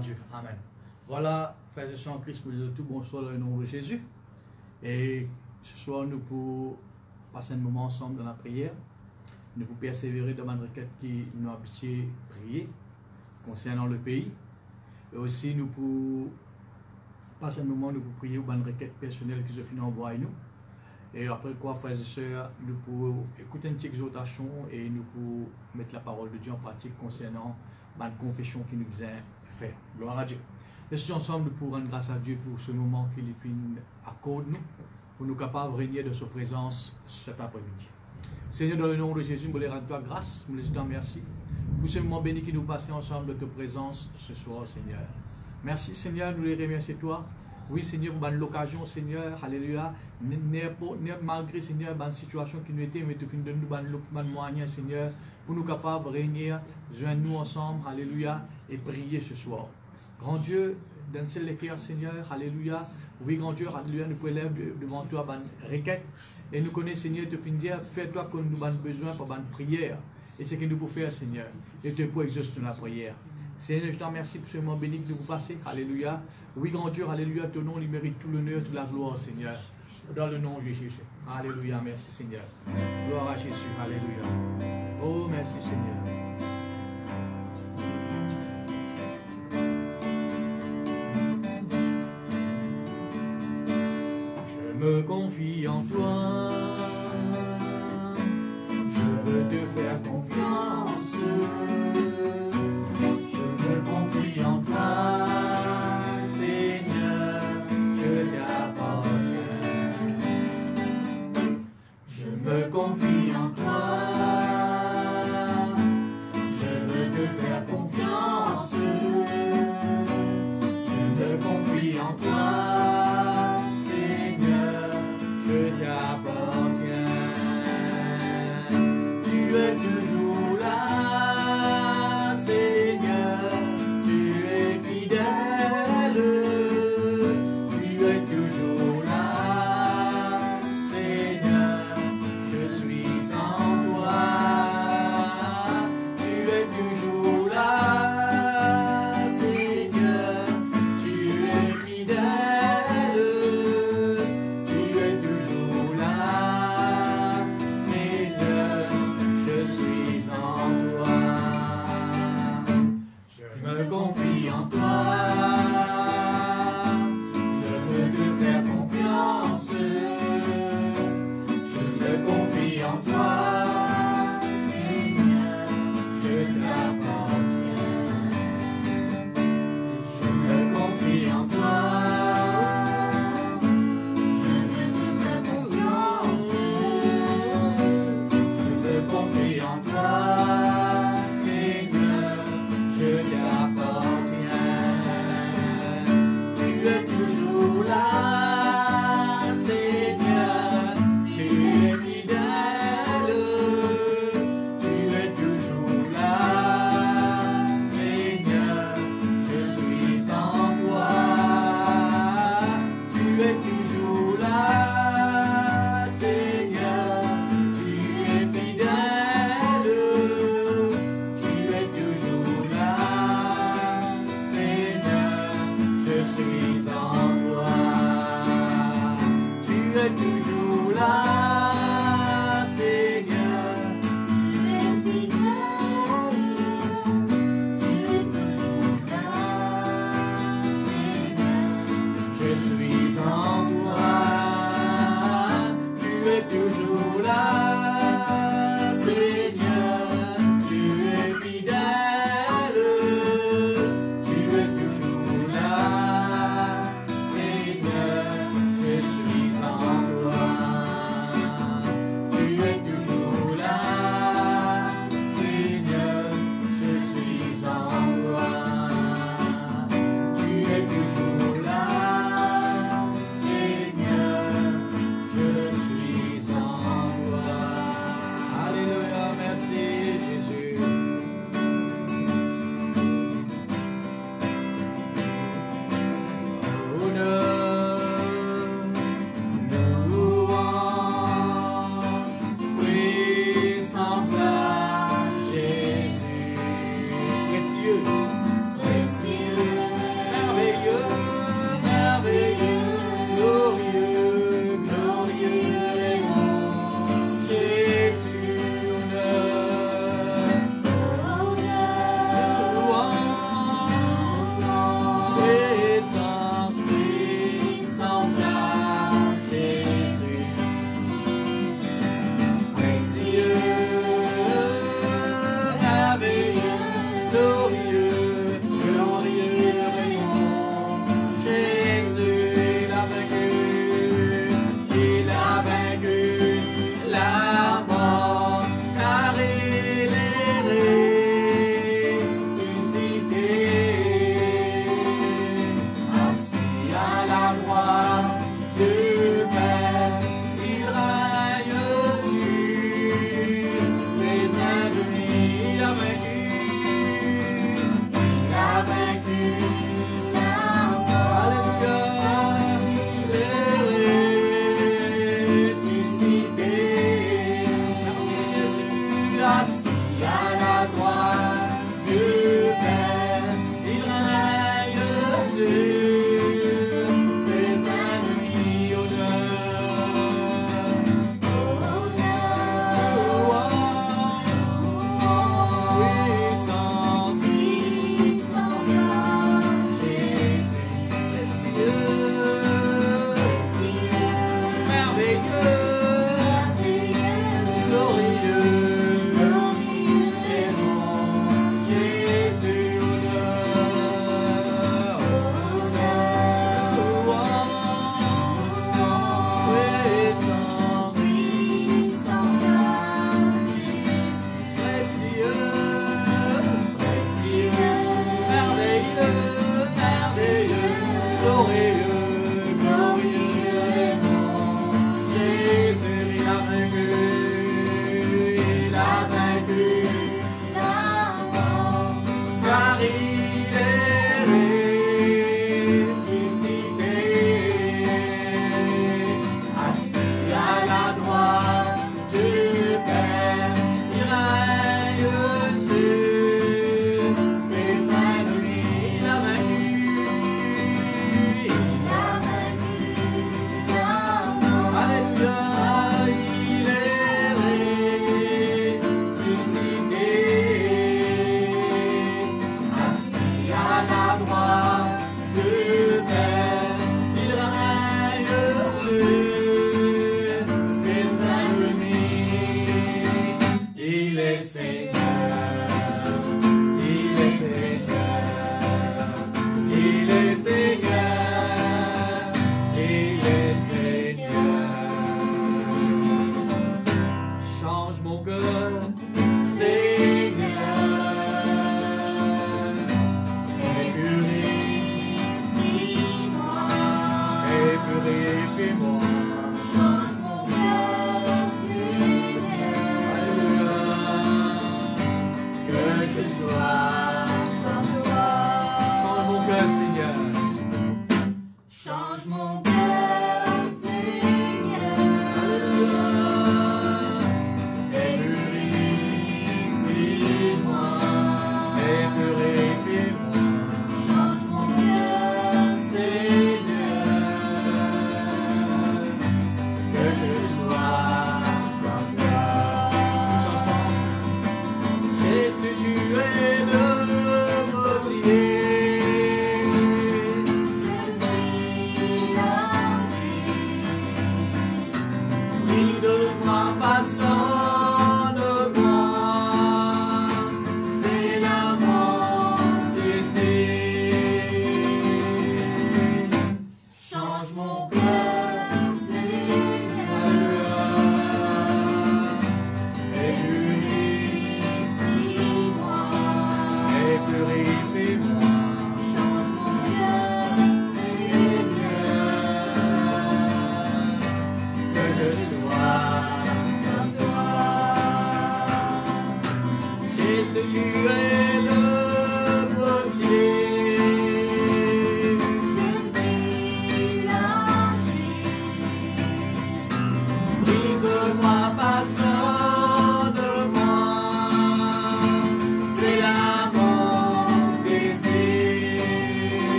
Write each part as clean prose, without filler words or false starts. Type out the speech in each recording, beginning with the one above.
à Dieu. Amen. Voilà, frères et sœurs en Christ, pour tout bonsoir dans le nom de Jésus. Et ce soir, nous pouvons passer un moment ensemble dans la prière. Nous pouvons persévérer dans une requête qui nous a habitué à prier concernant le pays. Et aussi, nous pouvons passer un moment, nous pouvons prier pour une requête personnelle qui se finit en voie à nous. Et après quoi, frères et sœurs, nous pouvons écouter une petite exhortation et nous pouvons mettre la parole de Dieu en pratique concernant la confession qui nous est faite. Gloire à Dieu. Nous sommes ensemble pour rendre grâce à Dieu pour ce moment qu'il est fini à cause de nous, pour nous capables de régner de sa présence cet après-midi. Seigneur, dans le nom de Jésus, nous voulons rendre toi grâce, nous voulons te remercier pour ce moment béni qui nous passe ensemble de ta présence ce soir, Seigneur. Merci, Seigneur, nous les remercions toi. Oui, Seigneur, pour l'occasion, Seigneur, alléluia, malgré, Seigneur, la situation qui nous était, mais tu finis de nous un moyen, Seigneur, pour nous capables de régner, joindre nous ensemble, alléluia, et prier ce soir. Grand Dieu, dans ce cœur, Seigneur, alléluia, oui, grand Dieu, alléluia, nous pouvons lever devant toi, une requête, et nous connaissons, Seigneur, te finis de dire, fais-toi comme nous avons besoin pour une prière, et c'est ce que nous pouvons faire, Seigneur, et te pour exaucer la prière. Seigneur, je te remercie pour ce moment béni que vous passez. Alléluia. Oui, grand Dieu, alléluia, ton nom, il mérite tout l'honneur, toute la gloire, Seigneur. Dans le nom de Jésus. Alléluia, merci, Seigneur. Gloire à Jésus, alléluia. Oh, merci, Seigneur. Je me confie en toi. Je veux te faire confiance. Confie en toi, Seigneur, je t'appartiens. Je me confie en toi, je veux te faire confiance. Je me confie en toi, Seigneur, je t'appartiens. Tu es toujours là, Seigneur. Je suis en toi.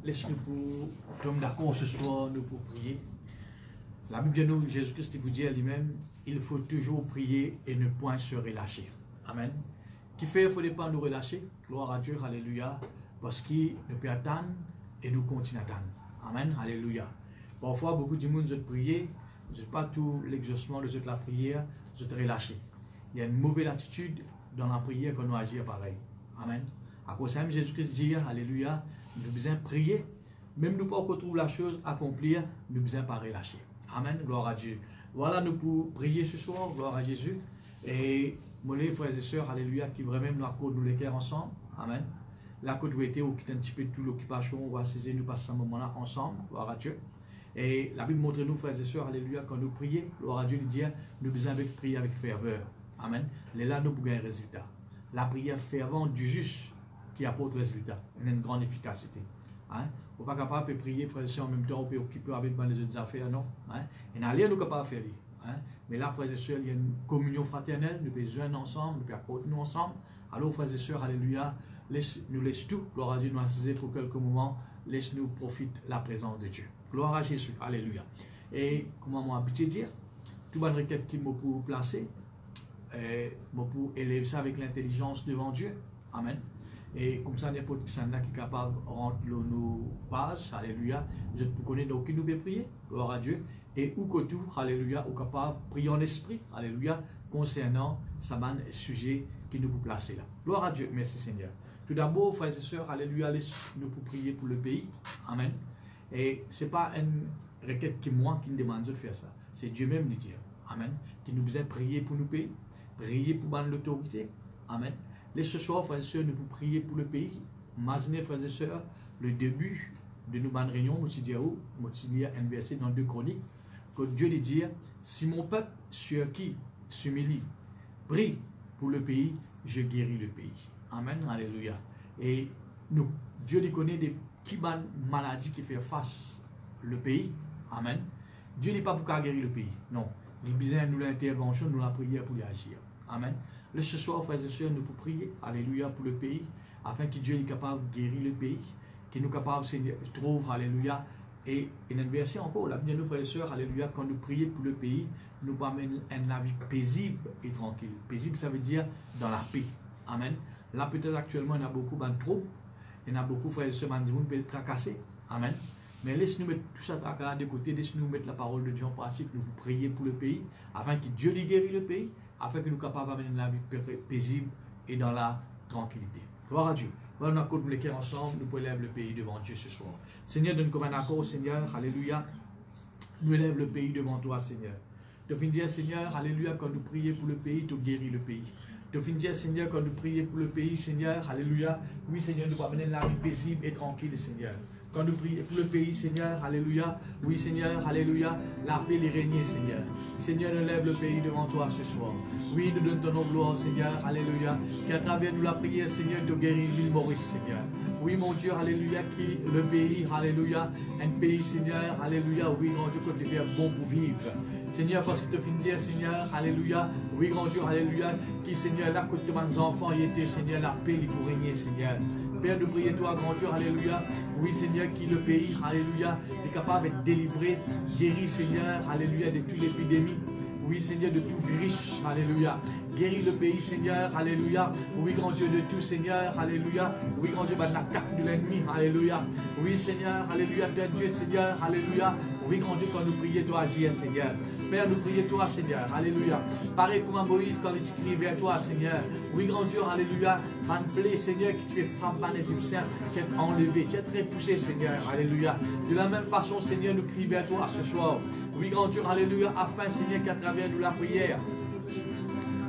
Laisse-nous pour tomber d'accord ce soir, nous pour prier. La Bible dit nous, Jésus-Christ vous dit à lui-même, il faut toujours prier et ne point se relâcher. Amen. Qui fait, il ne faut pas nous relâcher. Gloire à Dieu, alléluia. Parce qu'il ne peut attendre et nous continuons à attendre. Amen, alléluia. Parfois, beaucoup de monde, vous priez, vous n'êtes pas tout l'exaucement de la prière, vous êtes relâché. Il y a une mauvaise attitude dans la prière quand nous agissons pareil. Amen. À cause de Jésus-Christ dit, alléluia, nous devons besoin prier. Même nous pas qu'on trouve la chose à accomplir, nous devons pas relâcher. Amen, gloire à Dieu. Voilà, nous pouvons prier ce soir, gloire à Jésus. Et mon frères et sœurs, alléluia, qui vraiment nous accordent nous les cœurs ensemble. Amen. La côte où était, on quitte un petit peu de toute l'occupation, on va saisir, nous passer ce moment-là ensemble, gloire à Dieu. Et la Bible montre nous, frères et sœurs, alléluia, quand nous prions, gloire à Dieu, nous dit, nous devons prier avec ferveur. Amen. Et là, nous pouvons gagner un résultat. La prière fervente du juste qui apporte résultat, une grande efficacité. Hein? On n'est pas capable de prier, frères et sœurs, en même temps, on peut occuper avec les autres affaires, non. Hein? Et n'a rien nous capable de faire. Hein? Mais là, frères et sœurs, il y a une communion fraternelle, nous pouvons joindre ensemble, nous pouvons accorder nous ensemble. Alors, frères et sœurs, alléluia, nous laisse tout, gloire à Dieu, nous assiser pour quelques moments, laisse-nous profiter de la présence de Dieu. Gloire à Jésus, alléluia. Et, comment moi habitué dire, tout bonne requête qui m'a pour placer, pour élever ça avec l'intelligence devant Dieu. Amen. Et comme ça, n'importe qui est capable de rentrer nos pages, alléluia, vous êtes pour connaître donc qui nous peut prier, gloire à Dieu, et où que tout, alléluia, ou capable de prier en esprit, alléluia, concernant ce sujet qui nous peut placer là. Gloire à Dieu, merci Seigneur. Tout d'abord, frères et sœurs, alléluia, laisse-nous pour prier pour le pays, amen. Et ce n'est pas une requête qui moi qui nous demande de faire ça, c'est Dieu même qui dit, amen, qui nous besoin de prier pour nos pays, prier pour l'autorité, amen. Ce soir, frères et sœurs, nous pouvons prier pour le pays. Imaginez, frères et sœurs, le début de nos bonnes réunions, il y a un verset dans 2 Chroniques, que Dieu lui dit, si mon peuple sur qui s'humilie, prie pour le pays, je guéris le pays. Amen, alléluia. Et nous, Dieu lui connaît des maladies qui font face le pays. Amen. Dieu n'est pas pour guérir le pays. Non. Il a besoin de nous l'intervention, nous la prière pour y agir. Amen. Ce soir, frères et sœurs, nous pouvons prier, alléluia, pour le pays, afin que Dieu est capable de guérir le pays, qu'il nous capable de trouver, alléluia, et une verset encore, là, bien nous, frères et sœurs, alléluia, quand nous prions pour le pays, nous amène une vie paisible et tranquille. Paisible, ça veut dire dans la paix. Amen. Là, peut-être actuellement, il y a beaucoup de troupes, il y en a beaucoup, frères et sœurs, qui peuvent être tracassés. Amen. Mais laisse-nous mettre tout ça de côté, laisse-nous mettre la parole de Dieu en pratique, nous prier pour le pays, afin que Dieu lui guérisse le pays, afin que nous soyons capables d'amener la vie paisible et dans la tranquillité. Gloire à Dieu. Voilà, nous accordons les cœurs ensemble, nous pouvons élever le pays devant Dieu ce soir. Seigneur, donne comme un accord, Seigneur, alléluia. Nous élève le pays devant toi, Seigneur. Tu finis dire, Seigneur, alléluia, quand nous prions pour le pays, tu guéris le pays. Tu finis dire, Seigneur, quand nous prions pour le pays, Seigneur, alléluia. Oui, Seigneur, nous pouvons amener la vie paisible et tranquille, Seigneur. Quand nous prions pour le pays, Seigneur, alléluia. Oui, Seigneur, alléluia. La paix les régner, Seigneur. Seigneur, nous lève le pays devant toi ce soir. Oui, nous donnons ton gloire, Seigneur, alléluia. Qu'à travers nous la prière, Seigneur, te guérir l'île Maurice, Seigneur. Oui, mon Dieu, alléluia, qui le pays, alléluia. Un pays, Seigneur, alléluia. Oui, mon Dieu, que tu fais bon pour vivre. Seigneur, parce que tu finis de dire, Seigneur, alléluia. Oui, grand Dieu, alléluia. Qui, Seigneur, là, que tes enfants y étaient, Seigneur, la paix, il pour régner, Seigneur. Père, nous prions toi, grand Dieu, alléluia. Oui, Seigneur, qui le pays, alléluia, est capable d'être délivré, guéri, Seigneur, alléluia, de toute l'épidémie. Oui, Seigneur, de tout virus, alléluia. Guéris le pays, Seigneur, alléluia. Oui, grand Dieu, de tout, Seigneur, alléluia. Oui, grand Dieu, de l'attaque de l'ennemi, alléluia. Oui, Seigneur, alléluia, Père Dieu, Seigneur, alléluia. Oui, grand Dieu, quand nous prions, toi, agir, Seigneur. Père, nous prions, toi, Seigneur, alléluia. Pareil comme Moïse, quand il écrivait à toi, Seigneur. Oui, grand Dieu, alléluia. Man plaît, Seigneur, qui tu es frappé par les Égyptiens, tu es enlevé, tu es repoussé, Seigneur, alléluia. De la même façon, Seigneur, nous crions à toi ce soir. Oui, grand Dieu, alléluia, afin, Seigneur, qu'à travers nous la prière.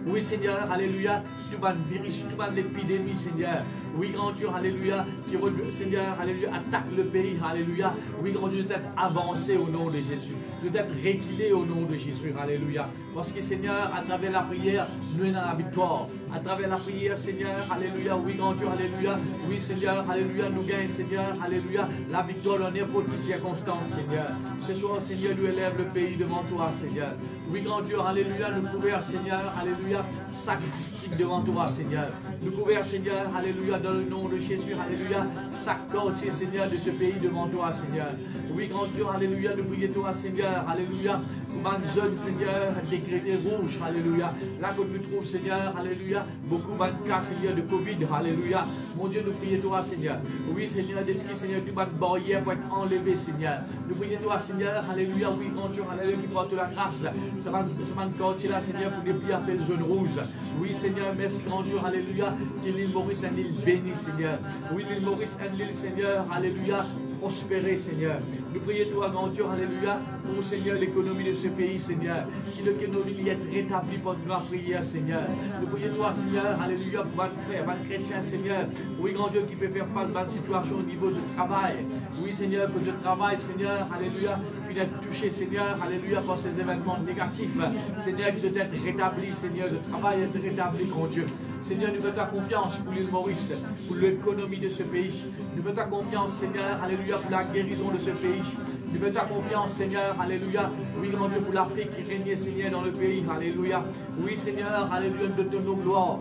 Oui, Seigneur, alléluia, tout le virus, toute l'épidémie, Seigneur. Oui, grand Dieu, alléluia, qui, Seigneur, alléluia, attaque le pays, alléluia. Oui, grand Dieu, je dois être avancé au nom de Jésus. Je dois être réglé au nom de Jésus, alléluia. Parce que, Seigneur, à travers la prière, nous sommes dans la victoire. À travers la prière, Seigneur, alléluia, oui, grand Dieu, alléluia. Oui, Seigneur, alléluia, nous gagnons, Seigneur, alléluia, la victoire dans n'importe quelle circonstance, Seigneur. Ce soir, Seigneur, nous élève le pays devant toi, Seigneur. Oui, grand Dieu, alléluia, nous couvrons, Seigneur, alléluia, chaque district devant toi, Seigneur. Nous couvrons, Seigneur, alléluia, dans le nom de Jésus, alléluia, chaque quartier, Seigneur, de ce pays devant toi, Seigneur. Oui, grand Dieu, alléluia, nous prions toi, Seigneur, alléluia. Comme une zone, Seigneur, décrétée rouge, alléluia. Là que tu trouves, Seigneur, alléluia, beaucoup de cas, Seigneur, de Covid, alléluia. Mon Dieu, nous prions toi, Seigneur. Oui, Seigneur, d'esprit, Seigneur, tu vas de barrière pour être enlevé, Seigneur. Nous prions toi, Seigneur, alléluia, oui, grand Dieu, alléluia, qui porte la grâce. Ça va quartier là, Seigneur, pour déplier à la zone rouge. Oui, Seigneur, merci, grand Dieu, alléluia, que l'île Maurice est une île bénie, Seigneur. Oui, l'île Maurice est une île, Seigneur, alléluia, prospérer, Seigneur. Nous prions toi, grand Dieu, alléluia, pour, Seigneur, l'économie de ce pays, Seigneur. Que l'économie est rétablie pour la prière, Seigneur. Nous prions toi, Seigneur, alléluia, pour votre frère, votre chrétien, Seigneur. Oui, grand Dieu, qui peut faire face à une situation au niveau du travail. Oui, Seigneur, que je travaille, Seigneur, alléluia, puis d'être touché, Seigneur, alléluia, par ces événements négatifs. Seigneur, que je t'ai rétabli, Seigneur, je travaille être rétabli, grand Dieu. Seigneur, nous faisons ta confiance pour l'île Maurice, pour l'économie de ce pays. Nous faisons ta confiance, Seigneur, alléluia, pour la guérison de ce pays. Nous faisons ta confiance, Seigneur, alléluia. Oui, grand Dieu, pour la paix qui régnait, Seigneur, dans le pays, alléluia. Oui, Seigneur, alléluia, de nos gloires.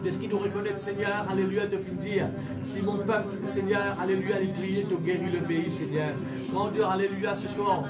De ce qui nous reconnaît, Seigneur, alléluia, te fit dire, si mon peuple, Seigneur, alléluia, les prier, te guérir le pays, Seigneur. Grand Dieu, alléluia, ce soir,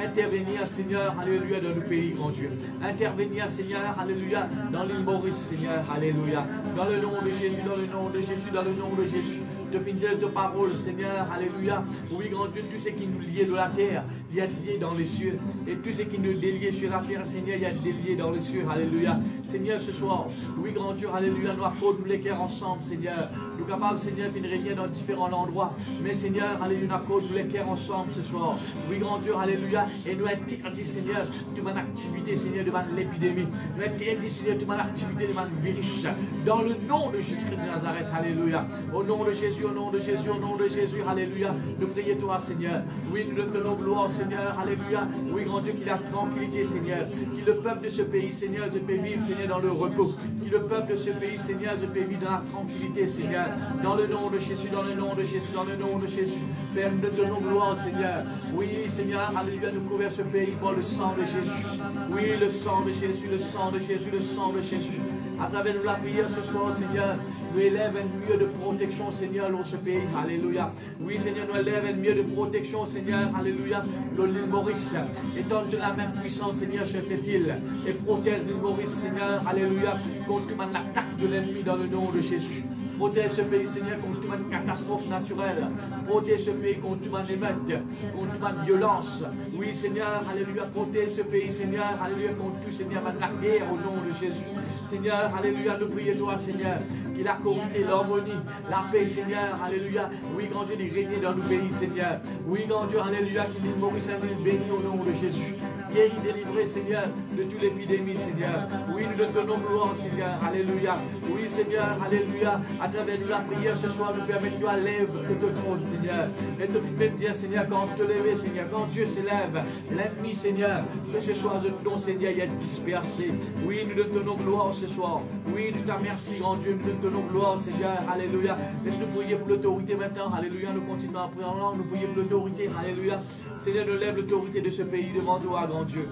intervenir, Seigneur, alléluia, dans le pays, grand Dieu. Intervenir, Seigneur, alléluia, dans l'île Maurice, Seigneur, alléluia. Dans le nom de Jésus, dans le nom de Jésus, dans le nom de Jésus. De finir de parole, Seigneur, alléluia. Oui, grand Dieu, tout ce qui nous lie de la terre, il y a lié dans les cieux. Et tout ce qui nous délie sur la terre, Seigneur, il y a délié dans les cieux, alléluia. Seigneur, ce soir, oui, grand Dieu, alléluia, nous accordons tous les cœurs ensemble, Seigneur. Nous sommes capables, Seigneur, de régner dans différents endroits. Mais, Seigneur, alléluia, nous accordons tous les cœurs ensemble ce soir. Oui, grand Dieu, alléluia. Et nous interdit, Seigneur, de mon activité, Seigneur, devant l'épidémie. Nous interdit, Seigneur, de mon activité devant le virus. Dans le nom de Jésus-Christ de Nazareth, alléluia. Au nom de Jésus, au nom de Jésus, au nom de Jésus, alléluia. Nous prions toi, Seigneur. Oui, nous te donnons gloire, Seigneur, alléluia. Oui, grand Dieu, qu'il y a tranquillité, Seigneur. Que le peuple de ce pays, Seigneur, je peux vivre, Seigneur, dans le repos. Que le peuple de ce pays, Seigneur, je peux vivre dans la tranquillité, Seigneur. Dans le nom de Jésus, dans le nom de Jésus, dans le nom de Jésus. Père, nous te donnons gloire, Seigneur. Oui, Seigneur, alléluia, nous couvrir ce pays par le sang de Jésus. Oui, le sang de Jésus, le sang de Jésus, le sang de Jésus. À travers la prière ce soir, Seigneur, nous élève un mieux de protection, Seigneur, dans ce pays. Alléluia. Oui, Seigneur, nous élève un mieux de protection, Seigneur. Alléluia. Dans l'île Maurice. Et donne de la même puissance, Seigneur, sur cette île. Et protège l'île Maurice, Seigneur. Alléluia. Contre toute l'attaque de l'ennemi dans le nom de Jésus. Protège ce pays, Seigneur, contre toute une catastrophe naturelle. Protège ce pays contre toute une émeute, contre toute une violence. Oui, Seigneur, alléluia. Protège ce pays, Seigneur, alléluia, contre tout, Seigneur, la guerre au nom de Jésus. Seigneur, alléluia, nous prions toi, Seigneur, qu'il accorde l'harmonie, la paix, Seigneur, alléluia. Oui, grand Dieu, de régner dans nos pays, Seigneur. Oui, grand Dieu, alléluia, qu'il est Maurice, béni au nom de Jésus. Guéri, délivré, Seigneur, de toute l'épidémie, Seigneur. Oui, nous te donnons gloire, Seigneur, alléluia. Oui, Seigneur, alléluia. À travers nous la prière ce soir, nous permettons à lèvre de ton trône, Seigneur. Et te même dire, Seigneur, quand te lever, Seigneur, quand Dieu s'élève, l'ennemi, Seigneur, que ce soit ton Seigneur, il y a dispersé. Oui, nous te donnons gloire ce soir. Oui, nous te remercions, grand Dieu, nous te donnons gloire, Seigneur, alléluia. Laisse-nous prier pour l'autorité maintenant, alléluia. Nous continuons à prier en langue, nous prions pour l'autorité, alléluia. Seigneur, nous lève l'autorité de ce pays devant toi, grand Dieu.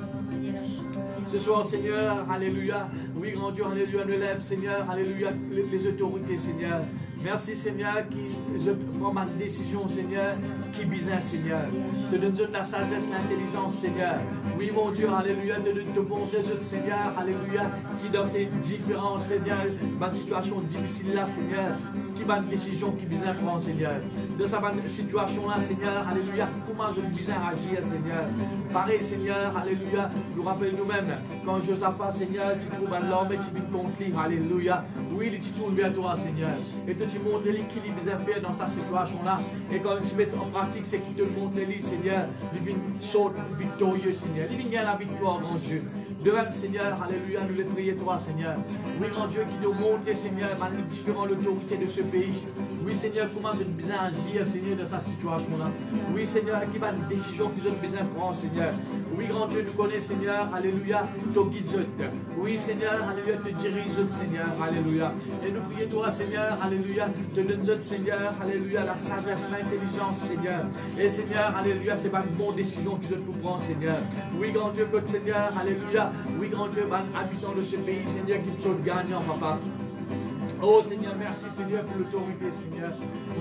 Ce soir, Seigneur, alléluia. Oui, grand Dieu, alléluia, nous lève, Seigneur, alléluia, les autorités, Seigneur. Merci, Seigneur, qui je prends ma décision, Seigneur, qui bizarre, Seigneur. Te donne la sagesse, l'intelligence, Seigneur. Oui, mon Dieu, alléluia, de montrer, Seigneur, alléluia, qui dans ces différents, Seigneur, dans une situation difficile là, Seigneur, qui va une décision qui bizarre prend, Seigneur. De sa situation là, Seigneur, alléluia, comment je bizarre agir, Seigneur. Pareil, Seigneur, alléluia, nous rappelle nous-mêmes, quand Josaphat, Seigneur, tu trouves un homme et tu vis contre lui, alléluia. Oui, tu tournes vers toi, Seigneur. Et tu montres l'équilibre faire dans sa situation-là. Et quand tu mets en pratique, c'est qu'il te montre, Seigneur, il vient saute victorieux, Seigneur. Il vient la victoire, grand Dieu. De même, Seigneur, alléluia, nous les prions, toi, Seigneur. Oui, grand Dieu, qui te montre, Seigneur, malgré différentes autorités de ce pays. Oui, Seigneur, comment je dois bien agir, Seigneur, dans sa situation-là. Oui, Seigneur, qui va une décision que je dois bien prendre, Seigneur. Oui, grand Dieu, nous connaissons, Seigneur, alléluia, te guide. Oui, Seigneur, alléluia, te dirige, Seigneur, alléluia. Et nous prions, toi, Seigneur, alléluia, te donne, Seigneur, alléluia, la sagesse, l'intelligence, Seigneur. Et Seigneur, alléluia, c'est pas une bonne décision que je dois prendre, Seigneur. Oui, grand Dieu, que Seigneur, alléluia. Oui, grand Dieu, habitant de ce pays, Seigneur, qui te sauve gagnant, papa. Oh Seigneur, merci Seigneur pour l'autorité, Seigneur.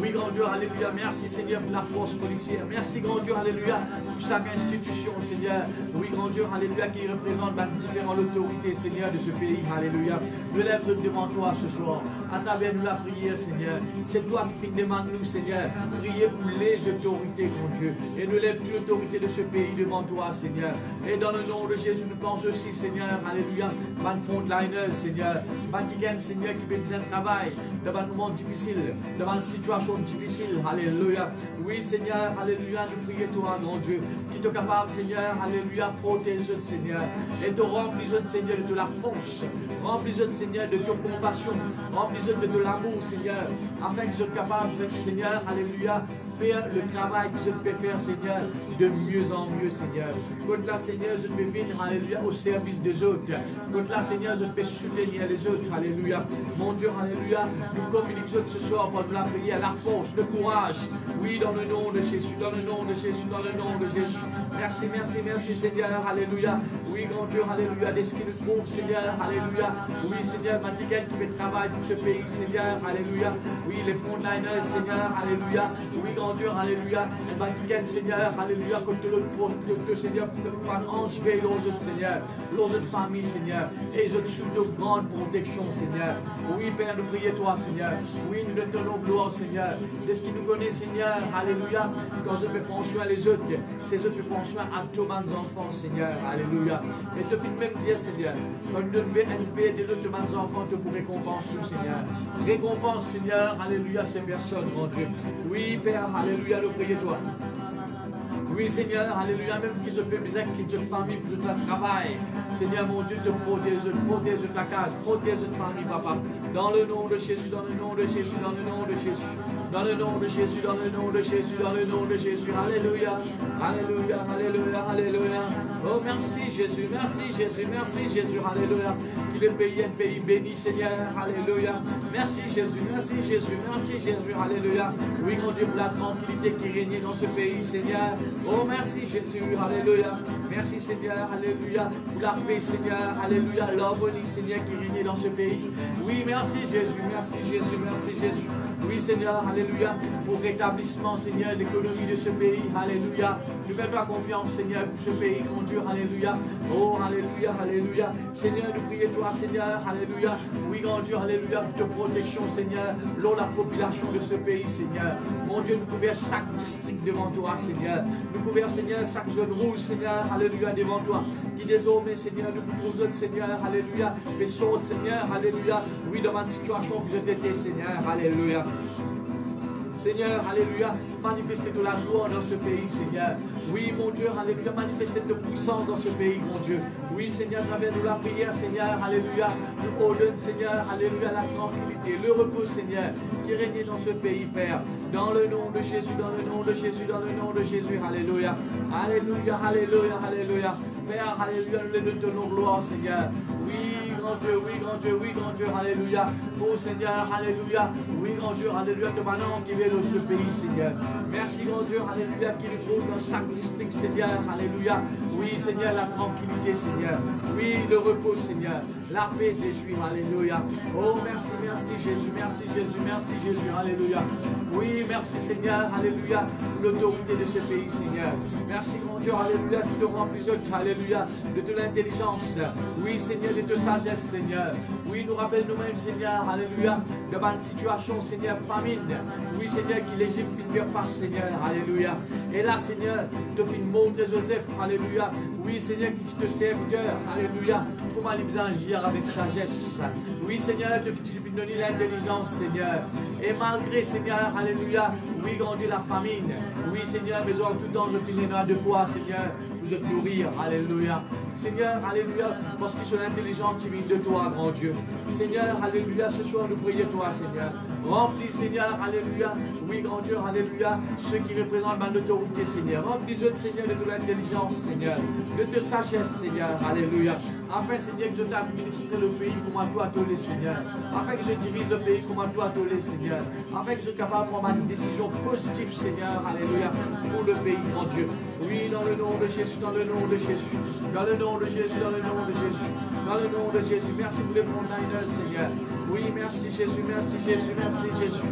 Oui, grand Dieu, alléluia. Merci Seigneur pour la force policière. Merci, grand Dieu, alléluia, pour chaque institution, Seigneur. Oui, grand Dieu, alléluia, qui représente la différente autorité, Seigneur, de ce pays, alléluia. Je lève devant toi ce soir, à travers nous la prière, Seigneur. C'est toi qui demande nous, Seigneur, prier pour les autorités, grand Dieu. Et nous lève toute l'autorité de ce pays devant toi, Seigneur. Et dans le nom de Jésus, nous pensons aussi, Seigneur, alléluia, van frontliners, Seigneur. Van qui gagne, Seigneur, qui besoin de travail, devant un moment difficile, devant une situation difficile, alléluia. Oui, Seigneur, alléluia, nous prions toi, grand Dieu, qui est capable, Seigneur, alléluia, protéger, Seigneur, et te remplir, Seigneur, de la force, remplir, Seigneur, de ta compassion, remplir de l'amour, Seigneur, afin que je sois capable, Seigneur, alléluia, faire le travail que je peux faire, Seigneur, de mieux en mieux, Seigneur. Contre là, Seigneur, je peux venir, alléluia, au service des autres. Contre là, Seigneur, je peux soutenir les autres, alléluia. Mon Dieu, alléluia, nous communiquons ce soir pour la prière, la force, le courage. Oui, dans le nom de Jésus, dans le nom de Jésus, dans le nom de Jésus. Merci, merci, merci, Seigneur, alléluia. Oui, grand Dieu, alléluia, dès ce qui nous trouve, Seigneur, alléluia. Oui, Seigneur, Mandigan qui fait travail pour ce pays, Seigneur, alléluia. Oui, les frontliners, Seigneur, alléluia. Oui, grand Dieu, alléluia. Et Mandigan, Seigneur, alléluia, comme te Seigneur, par ange veille aux autres, Seigneur, aux autres familles, Seigneur, et les autres sous de grande protection, Seigneur. Oui, Père, nous prions toi, Seigneur. Oui, nous te donnons gloire, Seigneur. Dès ce qui nous connaît, Seigneur, alléluia. Quand je peux prendre soin les autres, ces autres peuvent prendre soin à tous mes enfants, Seigneur, alléluia. Et te fit même dire, Seigneur, quand nous devons élever de tous mes enfants, te pour récompense, nous, Seigneur. Récompense, Seigneur, alléluia, ces personnes, mon Dieu. Oui, Père, alléluia, nous prions toi. Oui, Seigneur, alléluia, même qu'ils ont besoin, qu'ils ont famille, qu'ils ont travail. Seigneur, mon Dieu, te protège ta case, protège ta famille, papa. Dans le nom de Jésus, dans le nom de Jésus, dans le nom de Jésus. Dans le nom de Jésus, dans le nom de Jésus, dans le nom de Jésus. Alléluia, alléluia, alléluia, alléluia. Oh, merci Jésus, merci Jésus, merci Jésus, alléluia. Qu'il est pays, un pays béni, Seigneur, alléluia. Merci Jésus, merci Jésus, merci Jésus, alléluia. Oui, mon Dieu, pour la tranquillité qui régnait dans ce pays, Seigneur. Oh, merci Jésus, alléluia. Merci Seigneur, alléluia. Pour la paix, Seigneur, alléluia. L'harmonie, Seigneur, qui régnait dans ce pays. Oui, merci Jésus, merci Jésus, merci Jésus. Oui, Seigneur, alléluia, pour rétablissement, Seigneur, l'économie de ce pays, alléluia. Nous faisons confiance, Seigneur, pour ce pays, mon Dieu, alléluia. Oh, alléluia, alléluia. Seigneur, nous prions toi, Seigneur, alléluia. Oui, grand Dieu, alléluia, pour ta protection, Seigneur, l'eau, la population de ce pays, Seigneur. Mon Dieu, nous couvrons chaque district devant toi, Seigneur. Nous couvrons, Seigneur, chaque zone rouge, Seigneur, alléluia, devant toi. Qui désormais, Seigneur, nous trouvons, Seigneur, alléluia, mais saute, Seigneur, alléluia. Oui, dans ma situation que je t'étais, Seigneur, alléluia. Seigneur, alléluia, manifestez de la gloire dans ce pays, Seigneur. Oui, mon Dieu, alléluia, manifestez de puissance dans ce pays, mon Dieu. Oui, Seigneur, à travers nous la prière, Seigneur, alléluia, nous ordonne, Seigneur, alléluia, la tranquillité, le repos, Seigneur, qui règne dans ce pays, Père. Dans le nom de Jésus, dans le nom de Jésus, dans le nom de Jésus, alléluia. Alléluia, alléluia, alléluia. Père, alléluia, nous te donnons gloire, Seigneur. Oui, grand Dieu, oui, grand Dieu, oui, grand Dieu, alléluia. Oh Seigneur, alléluia. Oui, grand Dieu, alléluia, te maintenant qui vient dans ce pays, Seigneur. Merci, grand Dieu, alléluia, qui nous trouve dans chaque district, Seigneur, alléluia. Oui, Seigneur, la tranquillité, Seigneur. Oui, le repos, Seigneur. La paix, Jésus, alléluia. Oh, merci, merci, Jésus, merci, Jésus, merci, Jésus, alléluia. Oui, merci, Seigneur, alléluia, pour l'autorité de ce pays, Seigneur. Merci, grand Dieu, alléluia, qui te remplit, alléluia, de toute l'intelligence. Oui, Seigneur, de toute sagesse, Seigneur. Oui, nous rappelle nous-mêmes, Seigneur, alléluia, devant une situation, Seigneur, famine. Oui, Seigneur, qui l'Égypte fit faire face, Seigneur, alléluia. Et là, Seigneur, te fit montrer Joseph, alléluia. Oui, Seigneur, qui te serviteur, alléluia, comment il agir avec sagesse. Oui, Seigneur, te fit donner l'intelligence, Seigneur. Et malgré, Seigneur, alléluia, oui, grand Dieu, la famine. Oui, Seigneur, mais en tout temps, je finis de quoi, Seigneur, vous êtes nourrir, alléluia. Seigneur, alléluia, parce qu'ils sont l'intelligence divine de toi, grand Dieu. Seigneur, alléluia, ce soir, nous prions toi, Seigneur. Remplis, Seigneur, alléluia, oui, grand Dieu, alléluia, ceux qui représentent ma autorité, Seigneur. Remplis-eux, Seigneur, de l'intelligence, Seigneur, de sagesse, Seigneur, alléluia. Afin, Seigneur, que je t'administre le pays comme à toi, Seigneur. Afin que je dirige le pays comme à toi, Seigneur. Afin que je sois capable de prendre une décision positif, Seigneur, alléluia, pour le pays, mon Dieu. Oui, dans le nom de Jésus, dans le nom de Jésus, dans le nom de Jésus, dans le nom de Jésus, dans le nom de Jésus. Merci pour les frontliners, Seigneur. Oui, merci Jésus, merci Jésus, merci Jésus.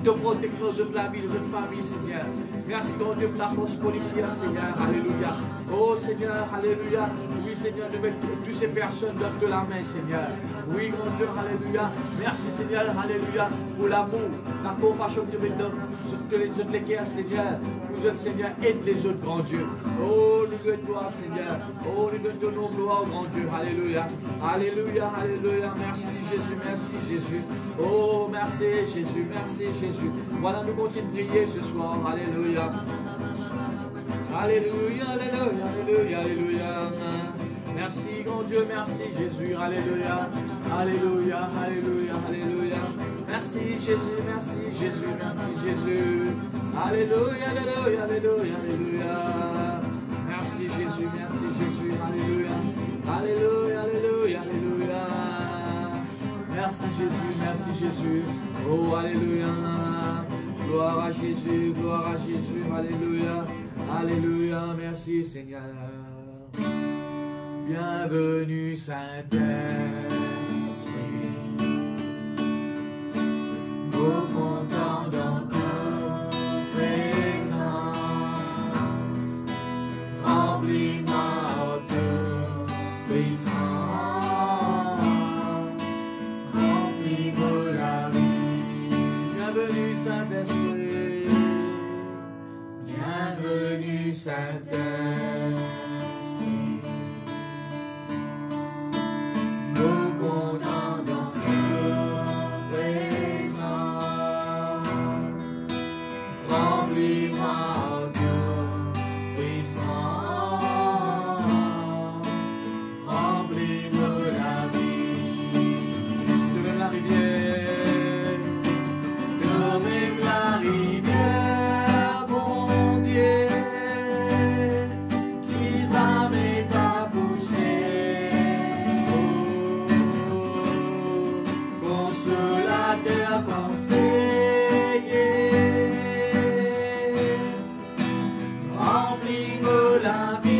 De protection de la vie de notre famille, Seigneur. Merci, mon Dieu, pour la force policière, Seigneur. Alléluia. Oh, Seigneur, alléluia. Oui, Seigneur, de mettre toutes ces personnes dans la main, Seigneur. Oui, mon Dieu, alléluia. Merci, Seigneur, alléluia, pour l'amour, la compassion que tu mets dans toutes les autres guerres, Seigneur. Nous autres, Seigneur, aide les autres, grand Dieu. Oh, nous te gloire, Seigneur. Oh, nous te donnons gloire, grand Dieu. Alléluia. Alléluia, alléluia. Merci, Jésus, merci, Jésus. Oh, merci, Jésus, merci, Jésus. Voilà, nous continuons de prier ce soir. Alléluia. Alléluia, alléluia, alléluia, alléluia. Merci, grand Dieu, merci, Jésus. Alléluia. Alléluia, alléluia, alléluia. Merci, Jésus, merci, Jésus, merci, Jésus. Alléluia, alléluia, alléluia, alléluia. Merci, Jésus, merci, Jésus. Alléluia. Alléluia, alléluia, alléluia. Merci, Jésus, merci, Jésus. Oh, alléluia. Gloire à Jésus, gloire à Jésus, alléluia, alléluia, merci Seigneur. Bienvenue Saint-Esprit, au content dans ta présence, remplis-moi en toute puissance, remplis-moi la vie. Bienvenue Saint-Esprit, bienvenue Saint-Esprit, nous comptons dans ta présence, remplis-moi en toute puissance, remplis-moi la vie. De même la rivière, de même la rivière, bon Dieu, qui jamais pas poussé. Consolateur, conseiller, remplis-moi la vie.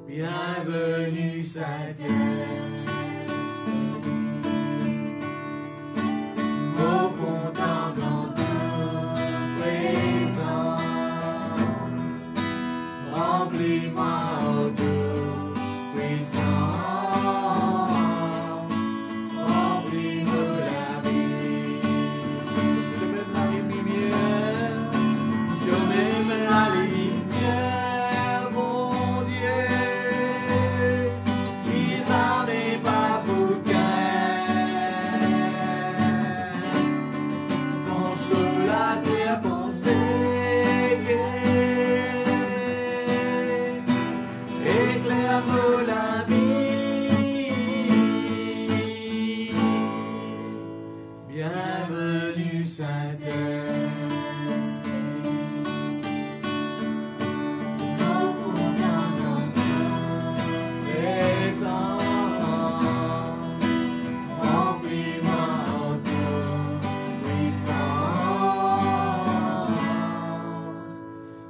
Bienvenue Saint-Esprit, au content dans ta présence, remplis-moi en toute puissance, remplis-moi la vie. Je m'aime la lumière, je m'aime la lumière, mon Dieu, qui n'avait pas pour cœur, consolateur, conseiller, éclaire-moi la vie. Bienvenue Saint-Esprit, nous comptons dans ta présence, remplis-moi en toute puissance,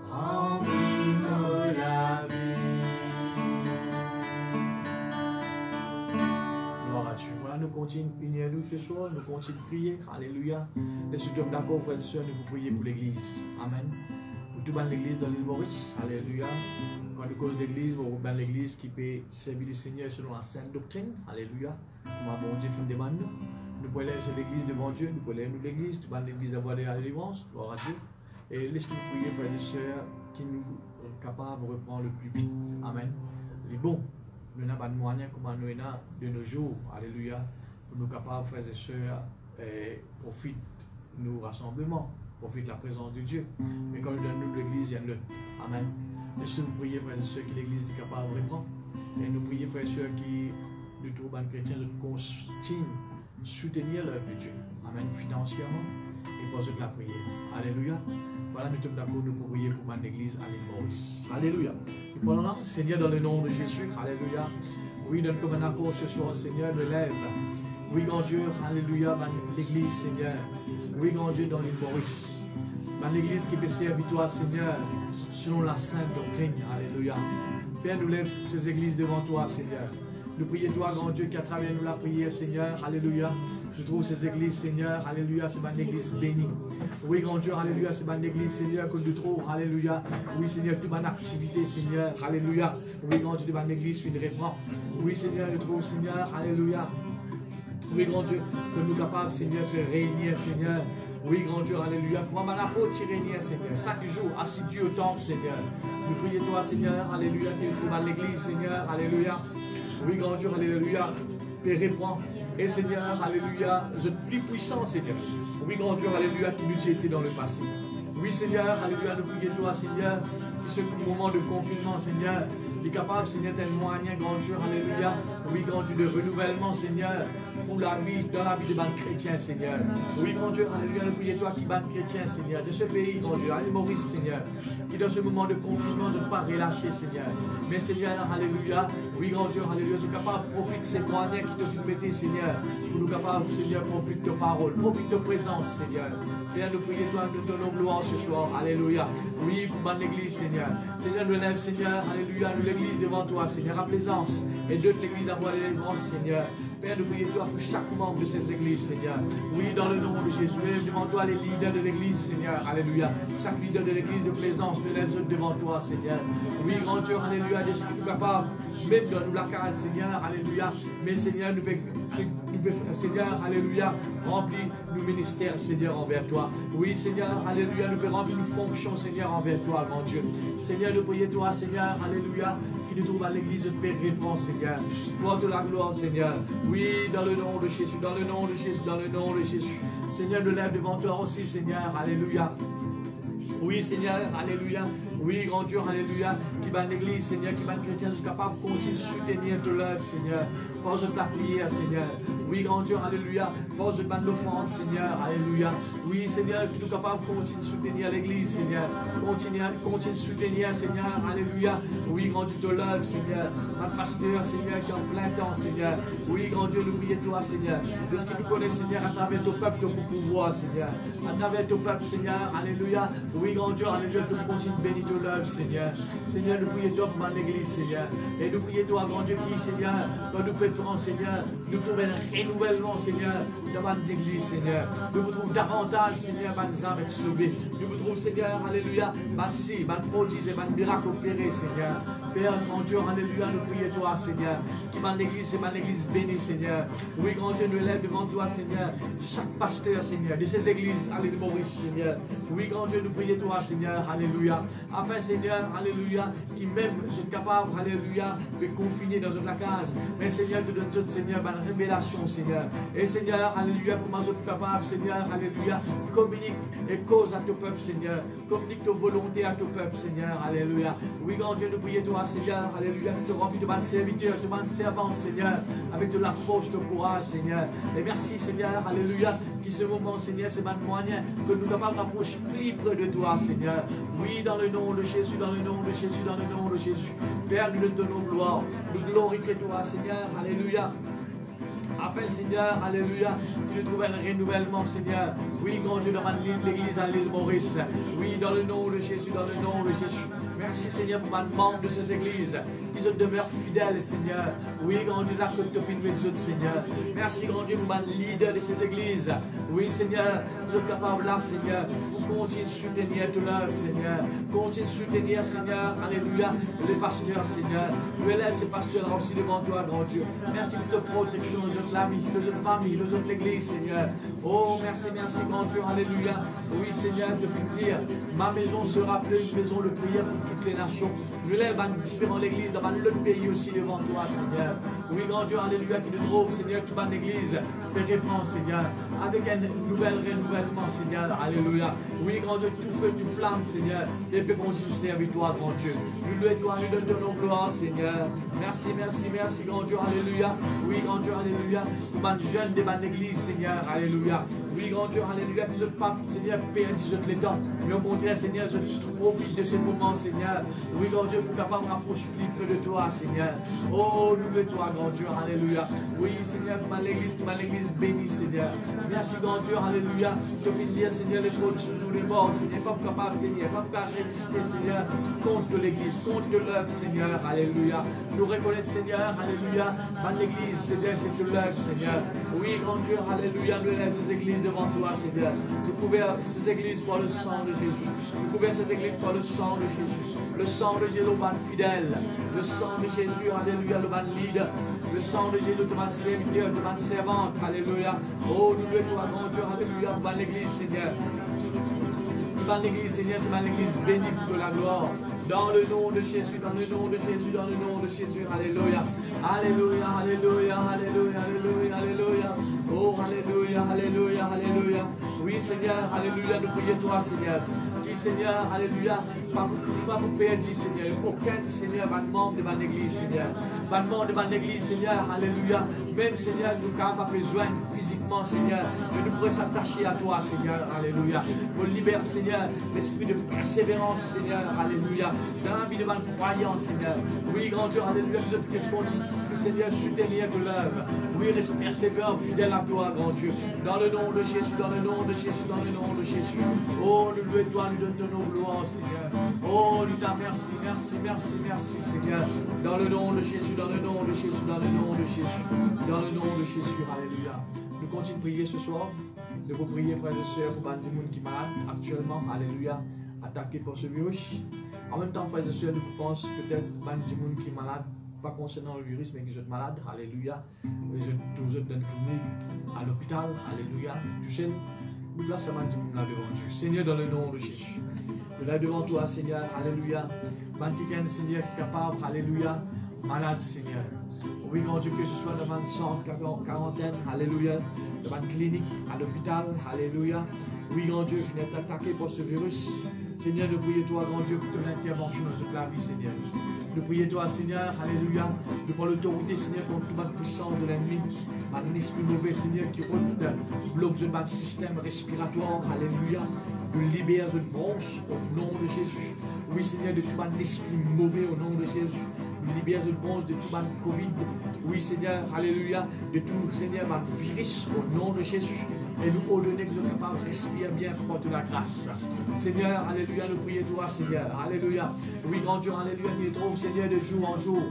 remplis-moi la vie. Gloire à Dieu. Voilà, nous continuons de prier nous ce soir, nous continuons de prier. Alléluia. Et si tu es d'accord, frères et sœurs, nous vous prier pour l'église. Amen. Pour tout le monde l'église dans l'île Maurice. Alléluia. Quand nous cause l'église, vous avez l'église qui peut servir le Seigneur selon la sainte doctrine. Alléluia. Comment bon Dieu fait une demande. Nous pouvons laisser l'église devant Dieu. Nous pouvons laisser l'église. Tout le monde l'église avoir de la délivrance. Gloire à Dieu. Et laisse-nous prier, frères et sœurs, qui nous sont capables de reprendre le plus vite. Amen. Il est bon. Nous n'avons pas de moyens comme nous avons de nos jours. Alléluia. Pour nous capables, frères et sœurs, profite nos rassemblements, profite la présence de Dieu. Mais quand nous donnons l'église, il y a le. Amen. Laissez-nous prier, frères et sœurs, que l'église est capable de reprendre. Et nous prions, frères et sœurs, qui nous trouvent en chrétiens, nous continuent à soutenir l'œuvre de Dieu. Amen. Financièrement et pour la prière. Alléluia. Voilà, nous sommes d'accord pour prier pour l'église à l'île Maurice. Alléluia. Et pour là, Seigneur, dans le nom de Jésus, alléluia. Oui, donne comme un accord ce soir, Seigneur, me lève. Oui, grand Dieu, alléluia, l'église, Seigneur. Oui, grand Dieu, dans l'île Maurice. L'église qui peut servir toi, Seigneur, selon la sainte doctrine. Alléluia. Père, nous lève ces églises devant toi, Seigneur. Nous prions toi, grand Dieu, qui à travers nous la prière, Seigneur. Alléluia. Je trouve ces églises, Seigneur. Alléluia. C'est une église bénie. Oui, grand Dieu. Alléluia. C'est une église, Seigneur, que nous trouvons. Alléluia. Oui, Seigneur, toute bonne activité, Seigneur. Alléluia. Oui, grand Dieu, de une église, une reprend. Oui, Seigneur, nous trouvons, Seigneur. Alléluia. Oui, grand Dieu, que nous sommes capables, Seigneur, de réunir, Seigneur. Oui, grand Dieu, alléluia. Pour mon apôtre, tu régnes, Seigneur. Chaque jour, assidu au temple, Seigneur. Nous prions toi, Seigneur, alléluia. Tu es dans l'église, Seigneur, alléluia. Oui, grand Dieu, alléluia. Père, réponds. Et Seigneur, alléluia, je suis plus puissant, Seigneur. Oui, grand Dieu, alléluia, qui nous était dans le passé. Oui, Seigneur, alléluia, nous prions toi, Seigneur, qui ce moment de confinement, Seigneur, est capable, Seigneur, d'être moyen, grand Dieu, alléluia. Oui, grand Dieu, de renouvellement, Seigneur, pour la vie, dans la vie de ban chrétien, Seigneur. Oui, grand Dieu, alléluia, nous prions toi qui ban chrétien, Seigneur, de ce pays, grand Dieu, allez, Maurice, Seigneur, qui dans ce moment de confinement, ne pas relâcher, Seigneur. Mais, Seigneur, alléluia, oui, grand Dieu, alléluia, nous sommes capables de profiter de ces moyens qui te sont mettés, Seigneur, pour nous capables, Seigneur, profiter de ta parole, profiter de ta présence, Seigneur. Père, nous prions toi de ton nom gloire ce soir, alléluia. Oui, pour mon église, Seigneur. Seigneur, nous lève, Seigneur, alléluia, nous l'église devant toi, Seigneur, à plaisance. Et de l'église d'avoir l'élément, Seigneur. Père, nous prions toi pour chaque membre de cette église, Seigneur. Oui, dans le nom de Jésus, lève devant toi les leaders de l'église, Seigneur, alléluia. Chaque leader de l'église de plaisance, nous lève devant toi, Seigneur. Oui, grand Dieu, alléluia, de ce qui est capable, même dans nous la case, Seigneur, alléluia. Mais, Seigneur, nous Seigneur, alléluia, remplis nos ministères, Seigneur, envers toi. Oui, Seigneur, alléluia, nous pouvons remplir nos fonctions, Seigneur, envers toi, grand Dieu. Seigneur, nous prions toi, Seigneur, alléluia, qui nous trouve à l'église de Père Réponds, Seigneur. Porte la gloire, Seigneur. Oui, dans le nom de Jésus, dans le nom de Jésus, dans le nom de Jésus. Seigneur, nous lève devant toi aussi, Seigneur, alléluia. Oui, Seigneur, alléluia. Oui, grand Dieu, alléluia. Qui bat l'église, Seigneur, qui bat le chrétien, jusqu'à capable de continuer de soutenir de l'œuvre, Seigneur. Pose de la prière, Seigneur. Oui, grand Dieu, alléluia. Pose de l'offrande, Seigneur, alléluia. Oui, Seigneur, qui nous capable de continuer de soutenir l'église, Seigneur. Continue de soutenir, Seigneur, alléluia. Oui, grand Dieu, de l'œuvre, Seigneur. Un pasteur, Seigneur, qui est en plein temps, Seigneur. Oui, grand Dieu, nous prions toi, Seigneur. De ce que nous connaissons, Seigneur, à travers ton peuple, ton pouvoir, Seigneur. À travers ton peuple, Seigneur, alléluia. Oui, grand Dieu, alléluia, que nous continuons de bénir ton œuvre, Seigneur. Seigneur, nous prions toi pour l'église, Seigneur. Et nous prions toi, grand Dieu, qui, Seigneur, quand nous préparons, Seigneur, nous trouvons un renouvellement, Seigneur, devant l'église, Seigneur. Nous vous trouvons davantage, Seigneur, nos âmes être sauvées. Nous vous trouvons, Seigneur, alléluia, si, prodige et miracle opéré, Seigneur. Père, grand Dieu, alléluia, nous prions toi, Seigneur. Qui m'a l'église, c'est ma église bénie, Seigneur. Oui, grand Dieu, nous élève devant toi, Seigneur. Chaque pasteur, Seigneur, de ces églises, alléluia, Maurice, Seigneur. Oui, grand Dieu, nous prions toi, Seigneur, alléluia. Afin, Seigneur, alléluia, qui même sont capables, alléluia, de confiner dans une case. Mais, Seigneur, te donne tout, Seigneur, une révélation, Seigneur. Et, Seigneur, alléluia, pour moi, je capable, Seigneur, alléluia, communique et cause à ton peuple, Seigneur. Communique ta volonté à ton peuple, Seigneur, alléluia. Oui, grand Dieu, nous prions toi, Seigneur, alléluia, te remplis de ma serviteur, de ma servante, Seigneur, avec de la force, de courage, Seigneur. Et merci, Seigneur, alléluia, qui ce moment, Seigneur, c'est un moyen que nous sommes capables d'approcher plus près de toi, Seigneur. Oui, dans le nom de Jésus, dans le nom de Jésus, dans le nom de Jésus. Père, nous te donnons gloire, nous glorifions toi, Seigneur, alléluia. Afin, Seigneur, alléluia, qu'il nous trouve un renouvellement, Seigneur. Oui, grand Dieu, dans l'église à l'île Maurice. Oui, dans le nom de Jésus, dans le nom de Jésus. Merci, Seigneur, pour les membres de ces églises qui demeurent fidèles, Seigneur. Oui, grand Dieu, là que tu as fait avec eux, Seigneur. Merci, grand Dieu, pour les leaders de ces églises. Oui, Seigneur, nous sommes capables là, Seigneur, pour continuer de soutenir ton œuvre, Seigneur. Continuer de soutenir, Seigneur, alléluia, les pasteurs, Seigneur. Nous élève ces pasteurs aussi devant toi, grand Dieu. Merci pour ta protection, nos autres amis, nos autres familles, nos autres églises, Seigneur. Oh, merci, merci, grand Dieu, alléluia. Oui, Seigneur, te fais dire, ma maison sera appelée une maison de prière pour toutes les nations. Je lève à différentes églises dans l'autre pays aussi devant toi, Seigneur. Oui, grand Dieu, alléluia, qui nous trouve, Seigneur, toute ma église, te répand, Seigneur, avec un nouvel renouvellement, Seigneur, alléluia. Oui, grand Dieu, tout feu, tout flamme, Seigneur, et puis qu'on s'y serve, toi, grand Dieu. Nous louons toi, nous donnons gloire, Seigneur. Merci, merci, merci, grand Dieu, alléluia. Oui, grand Dieu, alléluia. Pour ma jeune de ma église, Seigneur, alléluia. Oui, grand Dieu, alléluia, que je ne pas, Seigneur, perdre les temps. Mais au contraire, Seigneur, je profite de ce moment, Seigneur. Oui, grand Dieu, pour capable de rapprocher plus près de toi, Seigneur. Oh, nous de toi, grand Dieu, alléluia. Oui, Seigneur, ma l'église bénie, Seigneur. Merci, grand Dieu, alléluia. Je veux dire, Seigneur, les fautes sur nous, les morts, Seigneur, pas capable de tenir, pas capable de résister, Seigneur, contre l'église, contre l'œuvre, Seigneur, alléluia. Nous reconnaître, Seigneur, alléluia, par l'église, Seigneur, c'est de l'œuvre, Seigneur. Oui, grand Dieu, alléluia, nous lève ces églises devant toi, Seigneur. Nous couvrons ces églises par le sang de Jésus. Nous couvrons ces églises par le sang de Jésus. Le sang de Jésus, le ban fidèle. Le sang de Jésus, alléluia, le ban leader. Le sang de Jésus, le ban serviteur, le ban servante, alléluia. Oh, nous louons toi, grand Dieu, alléluia, pour l'église, Seigneur. Dans l'église, Seigneur, c'est dans l'église bénie pour la gloire. Dans le nom de Jésus, dans le nom de Jésus, dans le nom de Jésus, alléluia. Alléluia, alléluia, alléluia, alléluia, alléluia. Oh, alléluia, alléluia, alléluia. Oui, Seigneur, alléluia, nous prions toi, Seigneur. Oui, Seigneur, alléluia. Pas pour perdre, Seigneur. Aucun, Seigneur, pas de membre de l'église, Seigneur. Pas de membre de l'église, Seigneur, alléluia. Même, Seigneur, nous n'avons pas besoin physiquement, Seigneur, mais nous pourrions s'attacher à toi, Seigneur, alléluia. Nous libère, Seigneur, l'esprit de persévérance, Seigneur, alléluia. Dans la vie de ma croyance, Seigneur. Oui, grand Dieu, alléluia, que notre responsabilité, Seigneur, soutenir de l'œuvre. Oui, reste persévérant, fidèle à toi, grand Dieu. Dans le nom de Jésus, dans le nom de Jésus, dans le nom de Jésus. Oh, nous louons toi, nous donnons nos gloires, Seigneur. Oh, nous t'en merci, merci, merci, merci, Seigneur. Dans le nom de Jésus, dans le nom de Jésus, dans le nom de Jésus. Dans le nom de Jésus, alléluia. Nous continuons de prier ce soir. De vous prier, frères et sœurs, pour les gens qui sont malades actuellement, alléluia, attaqués par ce virus. En même temps, frères et sœurs, nous pensons peut-être les gens qui sont malades, pas concernant le virus, mais qui sont malades, alléluia. Les autres dans le clinique, à l'hôpital, alléluia. Tu sais, nous plaçons les gens là devant Dieu. Seigneur, dans le nom de Jésus. Nous là devant toi, Seigneur, alléluia. Quelqu'un, Seigneur, qui est capable, alléluia, malade, Seigneur. Oui, grand Dieu, que ce soit dans une centre, quarantaine, alléluia, dans une clinique, à l'hôpital, alléluia. Oui, grand Dieu, qui est attaqué par ce virus. Seigneur, nous prions toi, grand Dieu, pour ton intervention dans toute la vie, Seigneur. Nous prions toi, Seigneur, alléluia. Nous prenons l'autorité, Seigneur, contre toute la puissance de l'ennemi. Un esprit mauvais, Seigneur, qui bloque notre système respiratoire, alléluia. Nous libérons de bronze au nom de Jésus. Oui, Seigneur, de tout un esprit mauvais au nom de Jésus. Nous libérons de bronze de tout un Covid. Oui, Seigneur, alléluia. De tout, Seigneur, un virus au nom de Jésus. Et nous ordonnons que nous sommes capables de respirer bien pour porter la grâce. Seigneur, alléluia, nous prions toi, Seigneur. Alléluia. Oui, grand Dieu, alléluia, qui trouve, Seigneur, de jour en jour.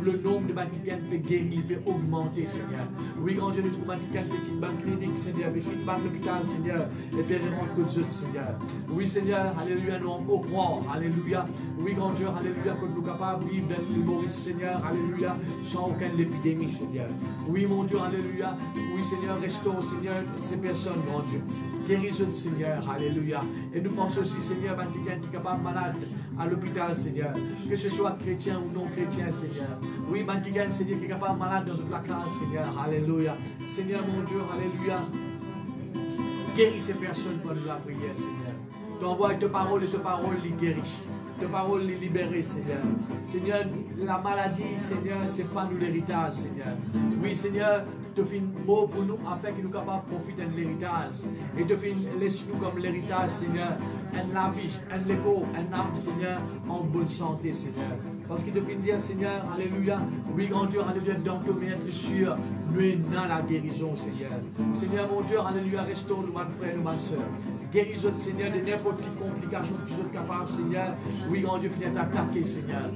Le nombre de bâtiments peut guérir, il peut augmenter, Seigneur. Oui, grand Dieu, nous trouvons une bonne clinique, Seigneur, avec une bonne hôpital, Seigneur, et périmètre que Dieu, Seigneur. Oui, Seigneur, alléluia, nous en croire, alléluia. Oui, grand Dieu, alléluia, que nous sommes capables de vivre dans l'île Maurice, Seigneur, alléluia, sans aucune épidémie, Seigneur. Oui, mon Dieu, alléluia. Oui, Seigneur, restaure, Seigneur, ces personnes, grand Dieu. Guéris-le, Seigneur, alléluia. Et nous pensons aussi, Seigneur, à quelqu'un qui est capable malade à l'hôpital, Seigneur. Que ce soit chrétien ou non chrétien, Seigneur. Oui, quelqu'un, Seigneur, qui est capable malade dans toute la classe, Seigneur, alléluia. Seigneur, mon Dieu, alléluia. Guéris ces personnes pour nous la prière, Seigneur. Tu envoies tes paroles et tes paroles les guéris. Tes paroles les libérer, Seigneur. Seigneur, la maladie, Seigneur, c'est pas nous l'héritage, Seigneur. Oui, Seigneur, tu fais un mot pour nous afin que nous soyons capables de profiter de l'héritage. Et tu laisse-nous comme l'héritage, Seigneur, la vie, l'écho, un âme, Seigneur, en bonne santé, Seigneur. Parce qu'il te fait dire, Seigneur, alléluia, oui, grand Dieu, alléluia, donc nous être sûr, nous dans la guérison, Seigneur. Seigneur, mon Dieu, alléluia, restaure nous, ma frère, nous, ma soeur. Guéris-nous, Seigneur, de n'importe quelle complication que tu es capable, Seigneur. Oui, grand Dieu, finis t'attaquer, Seigneur.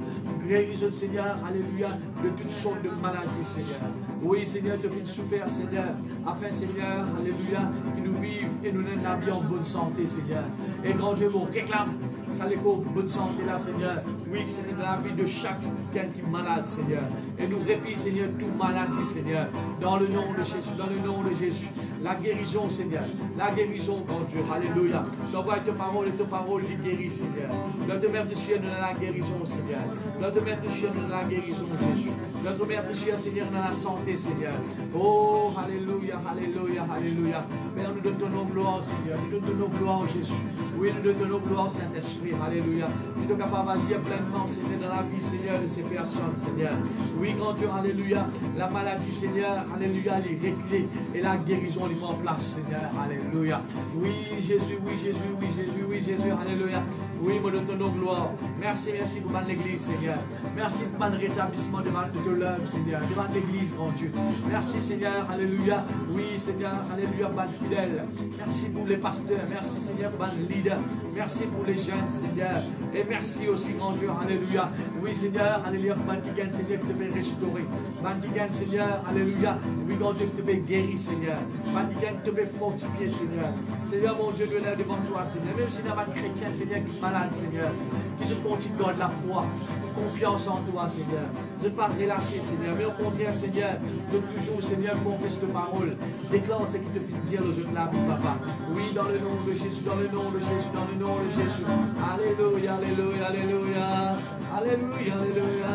Guéris-nous, Seigneur, alléluia, de toutes sortes de maladies, Seigneur. Oui, Seigneur, te fais souffrir, Seigneur, afin, Seigneur, alléluia, que nous vivions et nous n'ayons la vie en bonne santé, Seigneur. Et grand Dieu, vous réclame, ça l'écho, bonne santé là, Seigneur. Oui, Seigneur, dans la vie de chacun qui est malade, Seigneur. Et nous réfie, Seigneur, toute maladie, Seigneur, dans le nom de Jésus, dans le nom de Jésus. La guérison, Seigneur, la guérison, grand Dieu, alléluia. T'envoies tes paroles, les guéris, Seigneur. Notre Mère du ciel, nous la guérison, Seigneur. Notre Mère du ciel, nous la guérison, Jésus. Notre Mère du ciel, Seigneur, dans la santé, Seigneur. Oh, alléluia, alléluia, alléluia. Père, nous donnons gloire, Seigneur. Nous te donnons gloire, Jésus. Oui, nous te donnons gloire, Saint-Esprit. Alléluia. Nous sommes capables d'agir pleinement, Seigneur, dans la vie, Seigneur, de ces personnes, Seigneur. Oui, grand Dieu, alléluia. La maladie, Seigneur, alléluia, elle est réglée. Et la guérison, elle est en place, Seigneur. Alléluia. Oui, Jésus, oui, Jésus, oui, Jésus, oui, Jésus. Alléluia. Oui, nous te donnons gloire. Merci, merci pour l'église, Seigneur. Merci pour le rétablissement de l'œuvre, Seigneur. Devant l'église, grand Dieu. Merci, Seigneur. Alléluia. Oui, Seigneur. Alléluia, pour les fidèles. Merci pour les pasteurs. Merci, Seigneur, pour les leaders. Merci pour les jeunes, Seigneur. Et merci aussi, grand Dieu. Alléluia. Oui, Seigneur. Alléluia. Pour les Seigneur, qui te fait restaurer. Pour Seigneur. Alléluia. Oui, grand Dieu, qui te fait guérir, Seigneur. Pour qui te fait fortifier, Seigneur. Seigneur, mon Dieu, de l'air devant toi, Seigneur. Même si nous avons des chrétiens, Seigneur, qui sont malades, Seigneur. Qui se continuent de la foi. Confiance en toi, Seigneur. De ne pas relâcher, Seigneur. Mais au contraire, Seigneur, de toujours, Seigneur, confesse ta parole. Déclare ce qui te fait dire le jeu de la vie, Papa. Oui, dans le nom de Jésus, dans le nom de Jésus, dans le nom de Jésus. Alléluia, alléluia, alléluia. Alléluia, alléluia.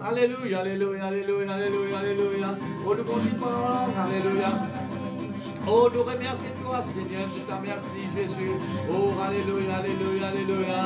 Alléluia, alléluia, alléluia, alléluia, alléluia. Oh, nous continuons, alléluia. Oh, nous remercions toi, Seigneur, je te remercie, Jésus. Oh, alléluia, alléluia, alléluia.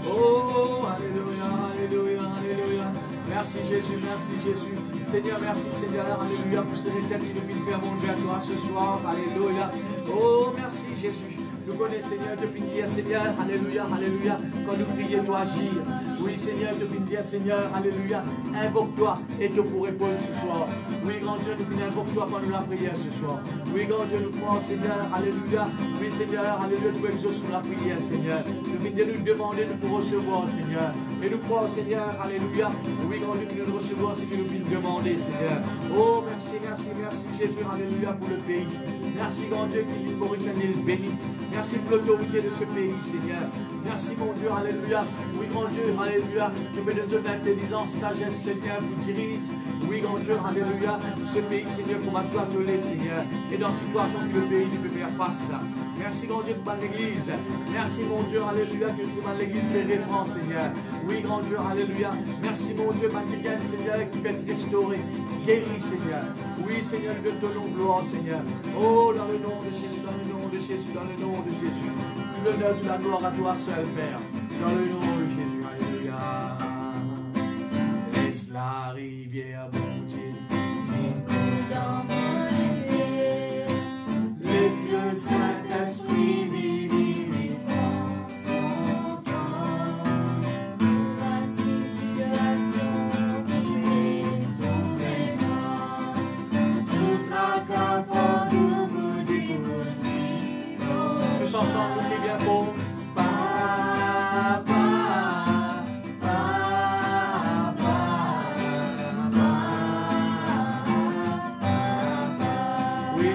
Oh, alléluia, alléluia, alléluia. Merci, Jésus, merci, Jésus. Seigneur, merci, Seigneur, alléluia, pour ces requêtes qui nous viennent faire mon vers toi ce soir. Alléluia. Oh, merci, Jésus. Nous connaissons, Seigneur, te dire, Seigneur, alléluia, alléluia, quand nous prions, toi agir. Oui, Seigneur, te dire, Seigneur, alléluia, invoque-toi et te pour répondre ce soir. Oui, grand Dieu, nous invoque-toi pendant la prière ce soir. Oui, grand Dieu, nous croyons, Seigneur, alléluia. Oui, Seigneur, alléluia, nous exaucons la prière, Seigneur. Nous venons nous demander de nous recevoir, Seigneur. Et nous croyons, Seigneur, alléluia. Oui, grand Dieu, nous nous recevons ce que nous venons demander, Seigneur. Oh, merci, merci, merci, Jésus, alléluia, pour le pays. Merci, grand Dieu, qui nous Maurice et béni. Merci pour l'autorité de ce pays, Seigneur. Merci, mon Dieu, alléluia. Oui, grand Dieu, alléluia. Je veux te donner l'intelligence, sagesse, Seigneur, pour diriger. Oui, grand Dieu, alléluia. Ce pays, Seigneur, qu'on va toi appeler, Seigneur. Et dans la situation que le pays ne peut faire face. Merci, grand Dieu, pour l'église. Merci, mon Dieu, alléluia, que je demande l'église les référents, Seigneur. Oui, grand Dieu, alléluia. Merci, mon Dieu, magnifique, Seigneur, qui peut être restauré, guéri, Seigneur. Oui, Seigneur, je te donne gloire, Seigneur. Oh, dans le nom de Jésus, dans le nom de Jésus, dans le nom de Jésus. L'honneur de la gloire à toi seul, Père. Dans le nom de Jésus, alléluia. Laisse la rivière monter. Dans mon église, laisse le Saint-Esprit vivre en toi. La situation que trouvez-moi, tout tracas fort, tout maudit aussi. Tous ensemble, nous prions bien pour.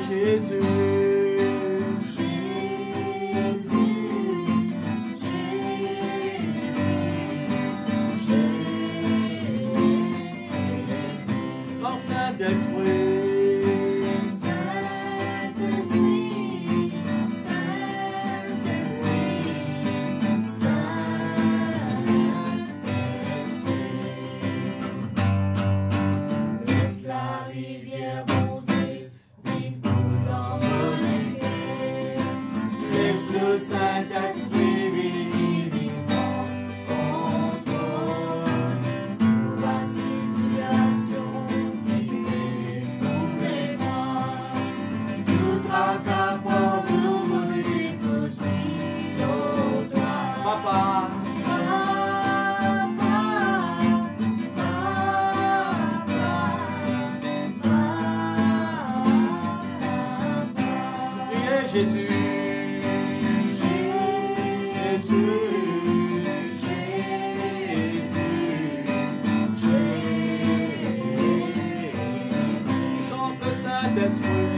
Jésus, dans Saint-Esprit. Jésus, Jésus, chante le Saint-Esprit.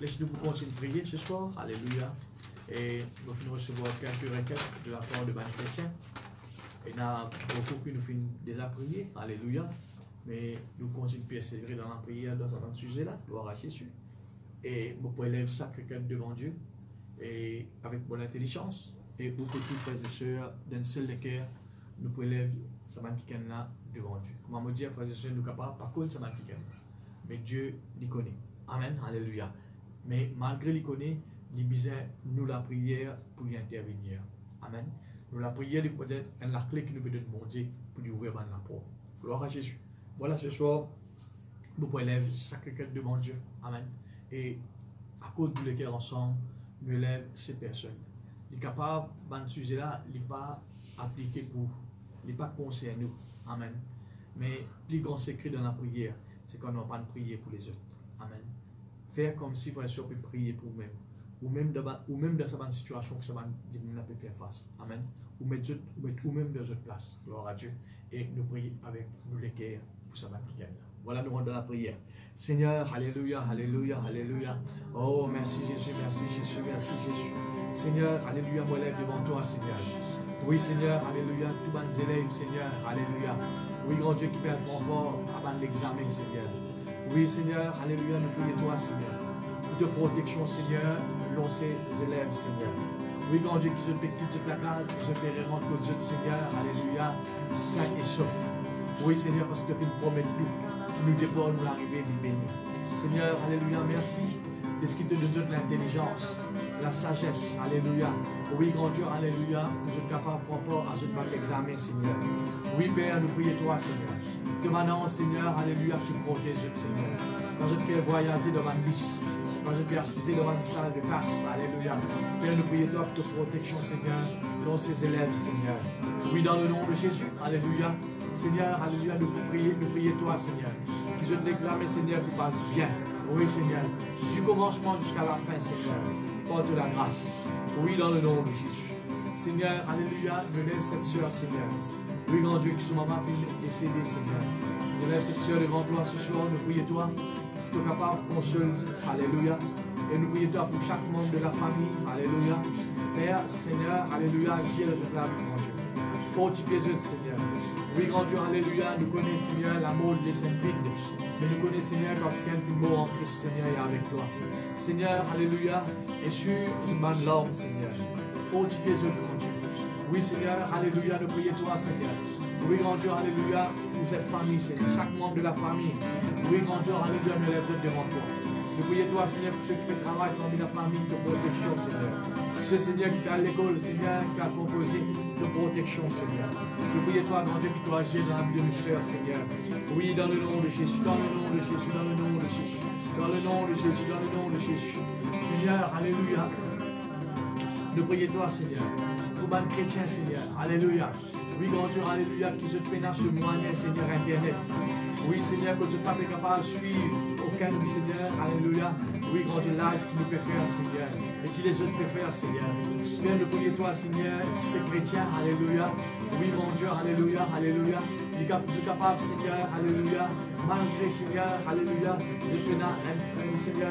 Laisse-nous continuer de prier ce soir. Alléluia. Et nous finissons recevoir quelques requêtes de la part de bons chrétiens. Et nous avons beaucoup qui nous finissent déjà prier. Alléluia. Mais nous continuons de persévérer dans la prière dans ce sujet-là. Gloire à Jésus. et vous pouvez lever sacré cœur devant Dieu et avec bonne intelligence. Et pour tous frères et sœurs, d'un seul cœur, nous pouvons lever sa main qui est là devant Dieu. Comment me dire, frères et sœurs, nous sommes capables, par contre, sa main qui est là. Mais Dieu l'y connaît. Amen, alléluia. Mais malgré l'y connaît, il besoin nous la prière pour y intervenir. Amen. Nous la prière, c'est peut-être la clé qui nous peut donner mon Dieu pour lui ouvrir la porte. Gloire à Jésus. Voilà, ce soir, vous pouvez lever sacré cœur devant Dieu. Amen. Et à cause de le cœur ensemble, nous lève ces personnes. Il est capable, dans ce sujet-là, il n'est pas appliqué pour, il n'est pas concerné nous. Amen. Mais le plus grand secret dans la prière, c'est qu'on ne va pas prier pour les autres. Amen. Faire comme si frère peut prier pour nous-mêmes. Ou même dans sa situation que ça va dire nous peut faire face. Amen. Ou mettre même dans notre place. Gloire à Dieu. Et nous prions avec nous les cœurs pour sa qui gagne. Voilà, nous rentrons dans la prière. Seigneur, alléluia, alléluia, alléluia. Oh, merci Jésus, merci Jésus, merci Jésus. Seigneur, alléluia, moi lève devant toi, Seigneur. Oui, Seigneur, alléluia, tout bon élève, Seigneur, alléluia. Oui, grand Dieu qui perd ton port avant l'examen, Seigneur. Oui, Seigneur, alléluia, nous prions toi, Seigneur. De protection, Seigneur, l'on ces élèves, Seigneur. Oui, grand Dieu, qui se fait quitter la classe, qui se fait rendre que Dieu, Seigneur, alléluia, sain et sauf. Oui, Seigneur, parce que tu as fait une promesse nous dépose nous l'arrivée du béni. Seigneur, alléluia, merci de ce qui te donne de l'intelligence, la sagesse, alléluia. Oui, grand Dieu, alléluia, nous sommes capables de prendre à ce bac examen, Seigneur. Oui, Père, nous prions toi, Seigneur. Demandons, Seigneur, alléluia, qui protège, Seigneur. Quand je te fais voyager devant le bis, quand je te fais assiser devant une salle de classe, alléluia. Père, nous prions toi pour ta protection, Seigneur, dans ses élèves, Seigneur. Oui, dans le nom de Jésus, alléluia. Seigneur, alléluia, nous prions toi, Seigneur. Que je t'examine, Seigneur, qui passe bien. Oui, Seigneur. Du commencement jusqu'à la fin, Seigneur. Porte la grâce. Oui, dans le nom de Jésus. Seigneur, alléluia, je lève cette soeur, Seigneur. Oui, grand Dieu, qui son maman est décédée, Seigneur. Je lève cette soeur devant toi ce soir. Nous prions toi. Tu es capable de consoler. Alléluia. Et nous prions toi pour chaque membre de la famille. Alléluia. Père, Seigneur, alléluia, agis le peuple, grand Dieu. Fortifiez-le, Seigneur. Oui, grand Dieu, alléluia, nous connaissons, Seigneur, l'amour des saints vides. Mais nous connaissons, Seigneur, quand quelqu'un qui mort en Christ, Seigneur, est avec toi. Seigneur, alléluia, et sur une manne l'homme, Seigneur. Fortifiez-le, grand Dieu. Oui, Seigneur, alléluia, nous prions toi, Seigneur. Oui, grand Dieu, alléluia, pour cette famille, Seigneur. Chaque membre de la famille. Oui, grand Dieu, alléluia, nous lève devant toi. Nous prions toi, Seigneur, pour ceux qui font travail parmi la famille de protection, Seigneur. Ce Seigneur qui est à l'école, Seigneur, qui a composé de protection, Seigneur. Nous prions toi, grand Dieu, qui doit agir dans la vie de nos soeurs, Seigneur. Oui, dans le nom de Jésus, dans le nom de Jésus, dans le nom de Jésus, dans le nom de Jésus, dans le nom de Jésus. Seigneur, alléluia. Nous prions toi, Seigneur, pour les chrétiens, Seigneur. Alléluia. Oui, grand Dieu, alléluia, qui se pénètre ce moyen, Seigneur, Internet. Oui, Seigneur, que tu n'es pas capable de suivre aucun, Seigneur, alléluia. Oui, grand Dieu, live qui nous préfère, Seigneur, et qui les autres préfèrent, Seigneur. Viens nous prier, toi, Seigneur, ces chrétiens, alléluia. Oui, mon Dieu, alléluia, alléluia. Tu es capable, Seigneur, alléluia. Malgré, Seigneur, alléluia, de tenir, Seigneur,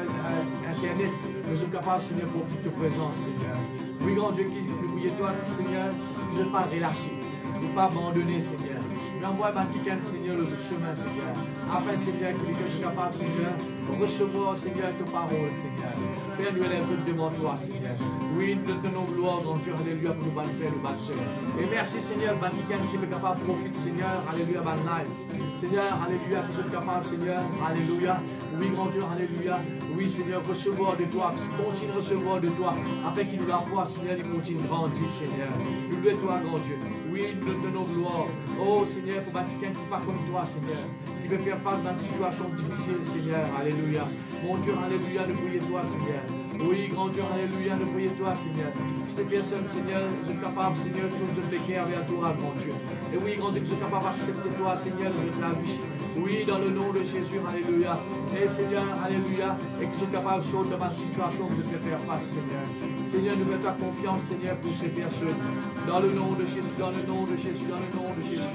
Internet, nous sommes capables, Seigneur, pour toute présence, Seigneur. Oui, grand Dieu, qui nous prier, toi, Seigneur, je ne veux pas relâcher. Ne pas abandonner, Seigneur. Nous envoie quelqu'un, Seigneur, le chemin, Seigneur. Afin, Seigneur, qu'il soit capable, Seigneur, de recevoir, Seigneur, ta parole, Seigneur. Père, nous élève devant toi, Seigneur. Oui, nous te tenons gloire, grand Dieu, alléluia, pour nos bonnes frères, nos bonnes soeurs. Et merci, Seigneur, quelqu'un qui est capable de profiter, Seigneur, alléluia, ban live. Seigneur, alléluia, que vous êtes capable, Seigneur, alléluia. Oui, grand Dieu, alléluia. Oui, Seigneur, recevoir de toi, continue de recevoir de toi, afin qu'il nous la foi, Seigneur, il continue de grandir, Seigneur. Nous louons toi, grand Dieu. Oui, nous te donnons gloire. Oh, Seigneur, pour quelqu'un qui n'est pas comme toi, Seigneur, qui veut faire face dans une situation difficile, Seigneur, alléluia. Mon Dieu, alléluia, nous prions toi, Seigneur. Oui, grand Dieu, alléluia, nous prions toi, Seigneur. Ces personnes, Seigneur, sont capables, Seigneur, de nous déclarer vers toi, grand Dieu. Et oui, grand Dieu, que sont capables d'accepter toi, Seigneur, de la vie. Oui, dans le nom de Jésus, alléluia. Et Seigneur, alléluia, et que sont capables de sortir de ma situation que je vais faire face, Seigneur. Seigneur, nous mettons ta confiance, Seigneur, pour ces personnes. Dans le nom de Jésus, dans le nom de Jésus, dans le nom de Jésus.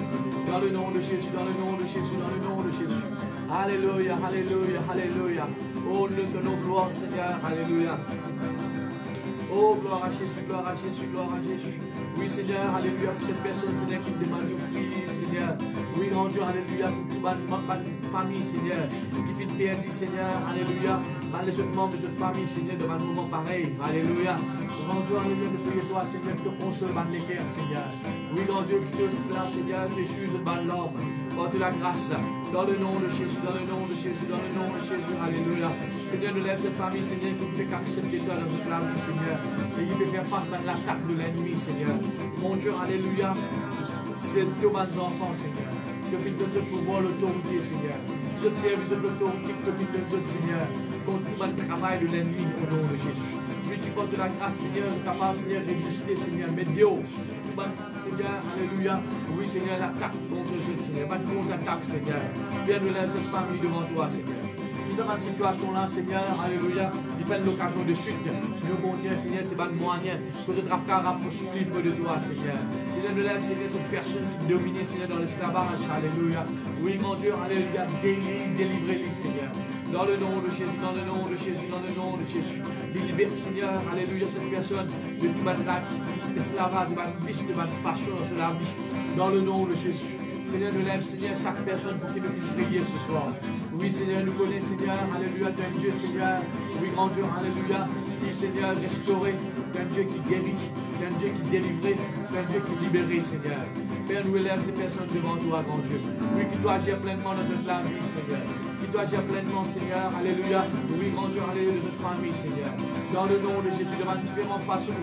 Dans le nom de Jésus, dans le nom de Jésus, dans le nom de Jésus. Alléluia, alléluia, alléluia. Oh, nous te donnons gloire, Seigneur, alléluia. Oh, gloire à Jésus, gloire à Jésus, gloire à Jésus. Oui, Seigneur, alléluia, pour cette personne, Seigneur, qui demande de prier, Seigneur. Oui, grand Dieu, alléluia, pour tout famille, Seigneur, qui fait perdu, Seigneur, alléluia, mal les autres membres de cette famille, Seigneur, devant un moment pareil, alléluia. Grand Dieu, alléluia, nous prions toi, Seigneur, qui te console, ban les cœurs, Seigneur. Oui, grand Dieu, qui te cela, Seigneur, tu es ban l'homme, porte la grâce, dans le nom de Jésus, dans le nom de Jésus, dans le nom de Jésus, alléluia. Seigneur, nous lève cette famille, Seigneur, qui fait accepter toi dans notre vie, Seigneur, et qui peut faire face à l'attaque de l'ennemi, Seigneur. Mon Dieu, alléluia, c'est tous mes enfants, Seigneur. Que fit de Dieu pouvoir l'autorité, Seigneur. Je te servis de l'autorité, que fit de Dieu, Seigneur, contre tout le travail de l'ennemi au nom de Jésus. Lui qui porte la grâce, Seigneur, capable, Seigneur, de résister, Seigneur, mais Dieu, Seigneur, alléluia, oui, Seigneur, l'attaque contre Dieu, Seigneur, pas de contre-attaque, Seigneur. Viens nous lève cette famille devant toi, Seigneur. Dans cette situation-là, Seigneur, alléluia, il fait l'occasion de chute. Nous comptons, Seigneur, c'est pas de moyen que notre affaire rapproche plus près de toi, Seigneur. Seigneur, nous lève, Seigneur, cette personne qui dominait, Seigneur, dans l'esclavage, alléluia. Oui, mon Dieu, alléluia, délivrez-les, Seigneur. Dans le nom de Jésus, dans le nom de Jésus, dans le nom de Jésus. Libère, Seigneur, alléluia, cette personne de tout esclavage, de ma vice, de ma passion sur la vie. Dans le nom de Jésus. Seigneur, nous lève, Seigneur, chaque personne pour qu'il nous puisse prier ce soir. Oui, Seigneur, nous connaissons, Seigneur, alléluia, tu es un Dieu, Seigneur. Oui, grand Dieu, alléluia, qui, Seigneur, restauré, tu es un Dieu qui guérit, tu es un Dieu qui délivrait, tu es un Dieu qui libérait, Seigneur. Père, nous élève ces personnes devant toi, grand Dieu. Oui, qui doit agir pleinement dans notre vie, Seigneur. Qui doit agir pleinement, Seigneur, alléluia. Oui, grand Dieu, alléluia, de notre famille, Seigneur. Dans le nom de Jésus, devant différentes façons.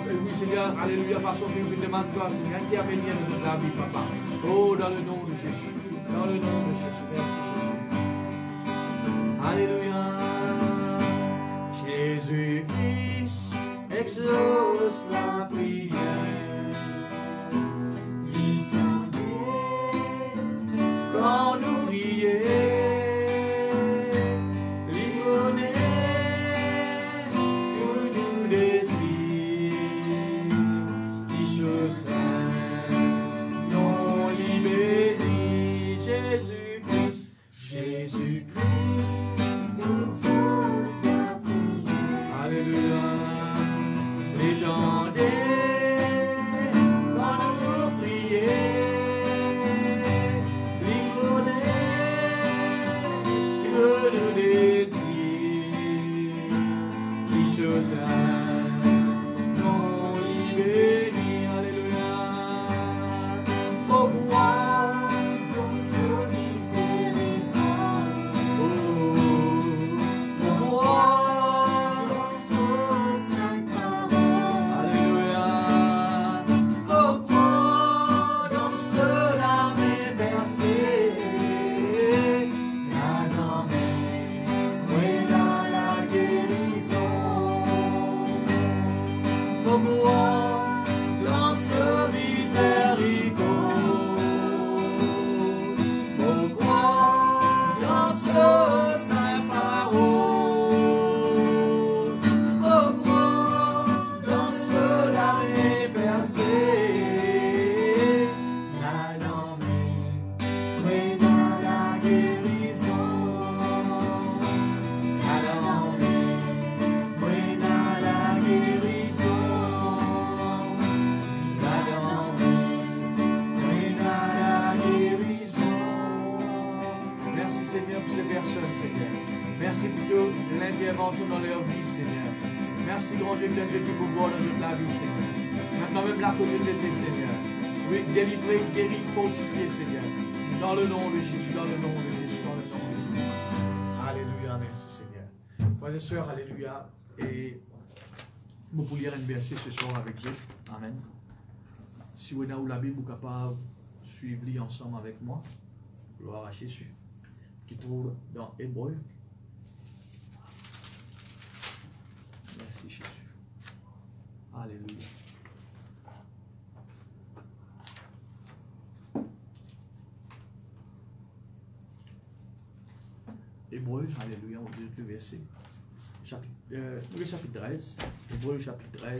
Oui, Seigneur, alléluia, façon que nous demandons toi, Seigneur, intervenir dans notre vie, papa. Oh, dans le nom de Jésus. Dans le nom de Jésus. Merci, Jésus. Alléluia. Jésus-Christ exauce la prière. L'Éternel, quand nous prions, il connaît tous nos désirs. Il chose non libéré. Jésus-Christ, Jésus-Christ, nous sommes la prière. Alléluia. L'Éternel, quand nous prions, il connaît que nous désirs. Il chose non libéré. Alléluia. Au roi, dans son miséricorde. Au roi, dans son sainte parole. Alléluia. Au roi, dans cela m'est versé. La dormée, oui, dans la guérison. Au roi, dans ce miséricorde. Au roi, dans ce saint parole. Au roi, dans cela m'est versé. La dormée, oui, dans la guérison. La dormée, oui, dans la guérison. La dormée, oui, dans la guérison. Merci Seigneur pour ces personnes, Seigneur. Merci pour toute l'intervention dans leur vie, Seigneur. Merci grand Dieu, Dieu qui vous voit dans toute la vie, Seigneur. Maintenant même la côté de l'été, Seigneur. Oui, délivrer, guérir, fortifier, Seigneur. Dans le nom de Jésus, dans le nom de Jésus, dans le nom de Jésus. Alléluia, merci Seigneur. Frères et sœurs, alléluia. Et vous pouvez lire un verset ce soir avec Dieu. Amen. Si vous avez la Bible, vous êtes capable de suivre ensemble avec moi. Gloire à Jésus. Qui trouve dans Hébreu. Merci Jésus. Alléluia. Hébreu, alléluia, on dit le verset. Le chapitre 13. Hébreu, chapitre 13.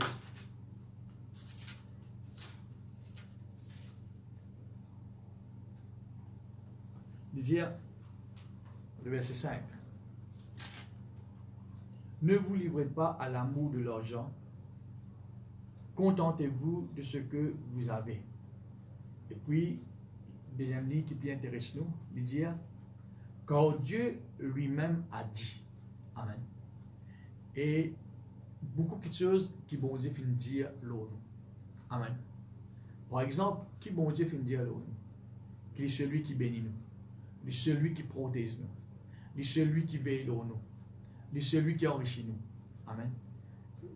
Dire le verset 5. Ne vous livrez pas à l'amour de l'argent, contentez-vous de ce que vous avez. Et puis, deuxième ligne qui peut intéresser nous, il dit car Dieu lui-même a dit. Amen. Et beaucoup de choses qui bon Dieu finit dire l'eau. Amen. Par exemple, qui bon Dieu finit dire l'eau? Qui est celui qui bénit nous, qui est celui qui protège nous, qui est celui qui veille sur nous, qui est celui qui enrichit nous. Amen.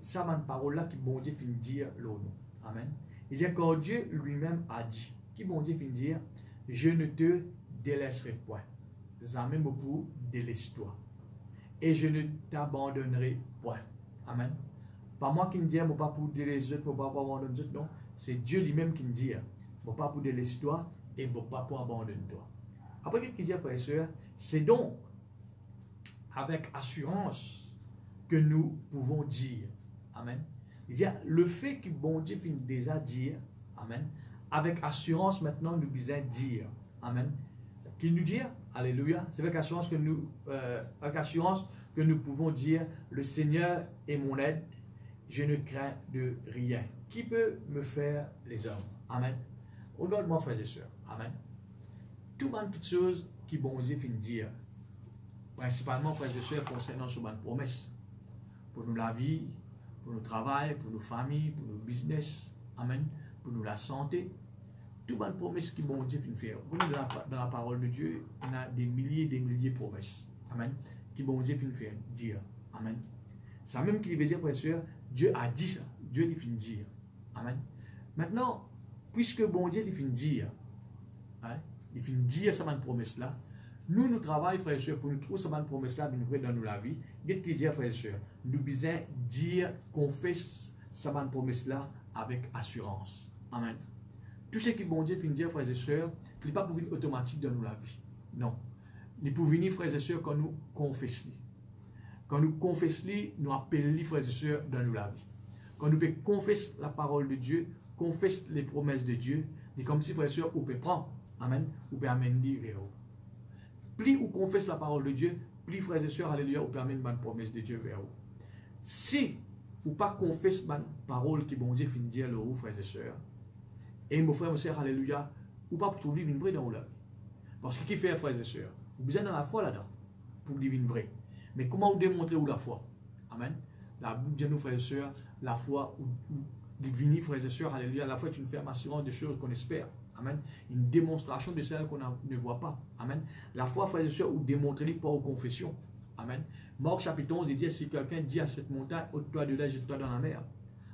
Ça, ma parole là qui bon Dieu finit dire l'eau. Amen. Il dit quand Dieu lui-même a dit, qui bon Dieu finit dire, je ne te délaisserai point. Amen, beaucoup délaisse-toi. Et je ne t'abandonnerai point. Amen. Pas moi qui me dis, je ne pas pour délaisser, pour pas abandonner les autres, non. C'est Dieu lui-même qui me dit, je ne pas pour délaisser-toi et je ne pas pour abandonner toi. Après, qu'est-ce qu'il dit, frères et sœurs? C'est donc avec assurance que nous pouvons dire. Amen. Il dit, le fait que bon Dieu finit déjà dire, amen, avec assurance maintenant nous disons dire, amen. Qui nous dit, alléluia, c'est avec assurance que nous pouvons dire, le Seigneur est mon aide, je ne crains de rien. Qui peut me faire les hommes? Amen. Regarde-moi, frères et sœurs. Amen. Tout le monde, toutes choses qui bon Dieu finit dire, principalement, frères et sœurs, concernant ce bonne promesse, pour nous la vie, pour nos travail, pour nos familles, pour nos business, amen, pour nous la santé. Tout bonne promesse qui bon Dieu finit faire. Dans la parole de Dieu, il y a des milliers de promesses, amen, qui bon Dieu finit faire, dire, amen. Ça même qui veut dire, frères et sœurs, Dieu a dit ça, Dieu lui finit dire, amen. Maintenant, puisque bon Dieu lui finit dire, hein, il finit dire ça bonne promesse là, nous travaillons, frères et sœurs, pour nous trouver cette promesse-là dans nos la vie. Qu'est-ce qu'il dit, frères et sœurs? Nous devons dire, confesse cette promesse-là avec assurance. Amen. Tout ce qui bon Dieu finit dire, frères et sœurs, il n'est pas pour venir automatique dans nos la vie. Non. Il est pour venir, frères et sœurs, quand nous confessons. Quand nous confessons, nous appelons, frères et sœurs, dans nos la vie. Quand nous confessons la parole de Dieu, confessons les promesses de Dieu, c'est comme si, frères et sœurs, on peut prendre. Amen. On peut amener vers eux. Plus on confesse la parole de Dieu, plus, frères et sœurs, alléluia, on permet une bonne promesse de Dieu vers vous. Si ou pas confesse la parole qui bon Dieu finit dire le haut, frères et sœurs, et mon frère, mon sœur, alléluia, ou pas pour trouver une vraie dans la vie. Parce que qui fait, frères et sœurs, vous besoin dans la foi là-dedans, pour vivre une vraie. Mais comment vous démontrer où la foi? Amen. La Bible dit nous, frères et sœurs, la foi, ou divine, frères et sœurs, alléluia, la foi est une ferme assurance de choses qu'on espère. Amen. Une démonstration de celle qu'on ne voit pas. Amen. La foi, frères et sœurs, ou démontrer par aux confessions. Amen. Marc chapitre 11, il dit, si quelqu'un dit à cette montagne, ôte-toi de là, jette-toi dans la mer.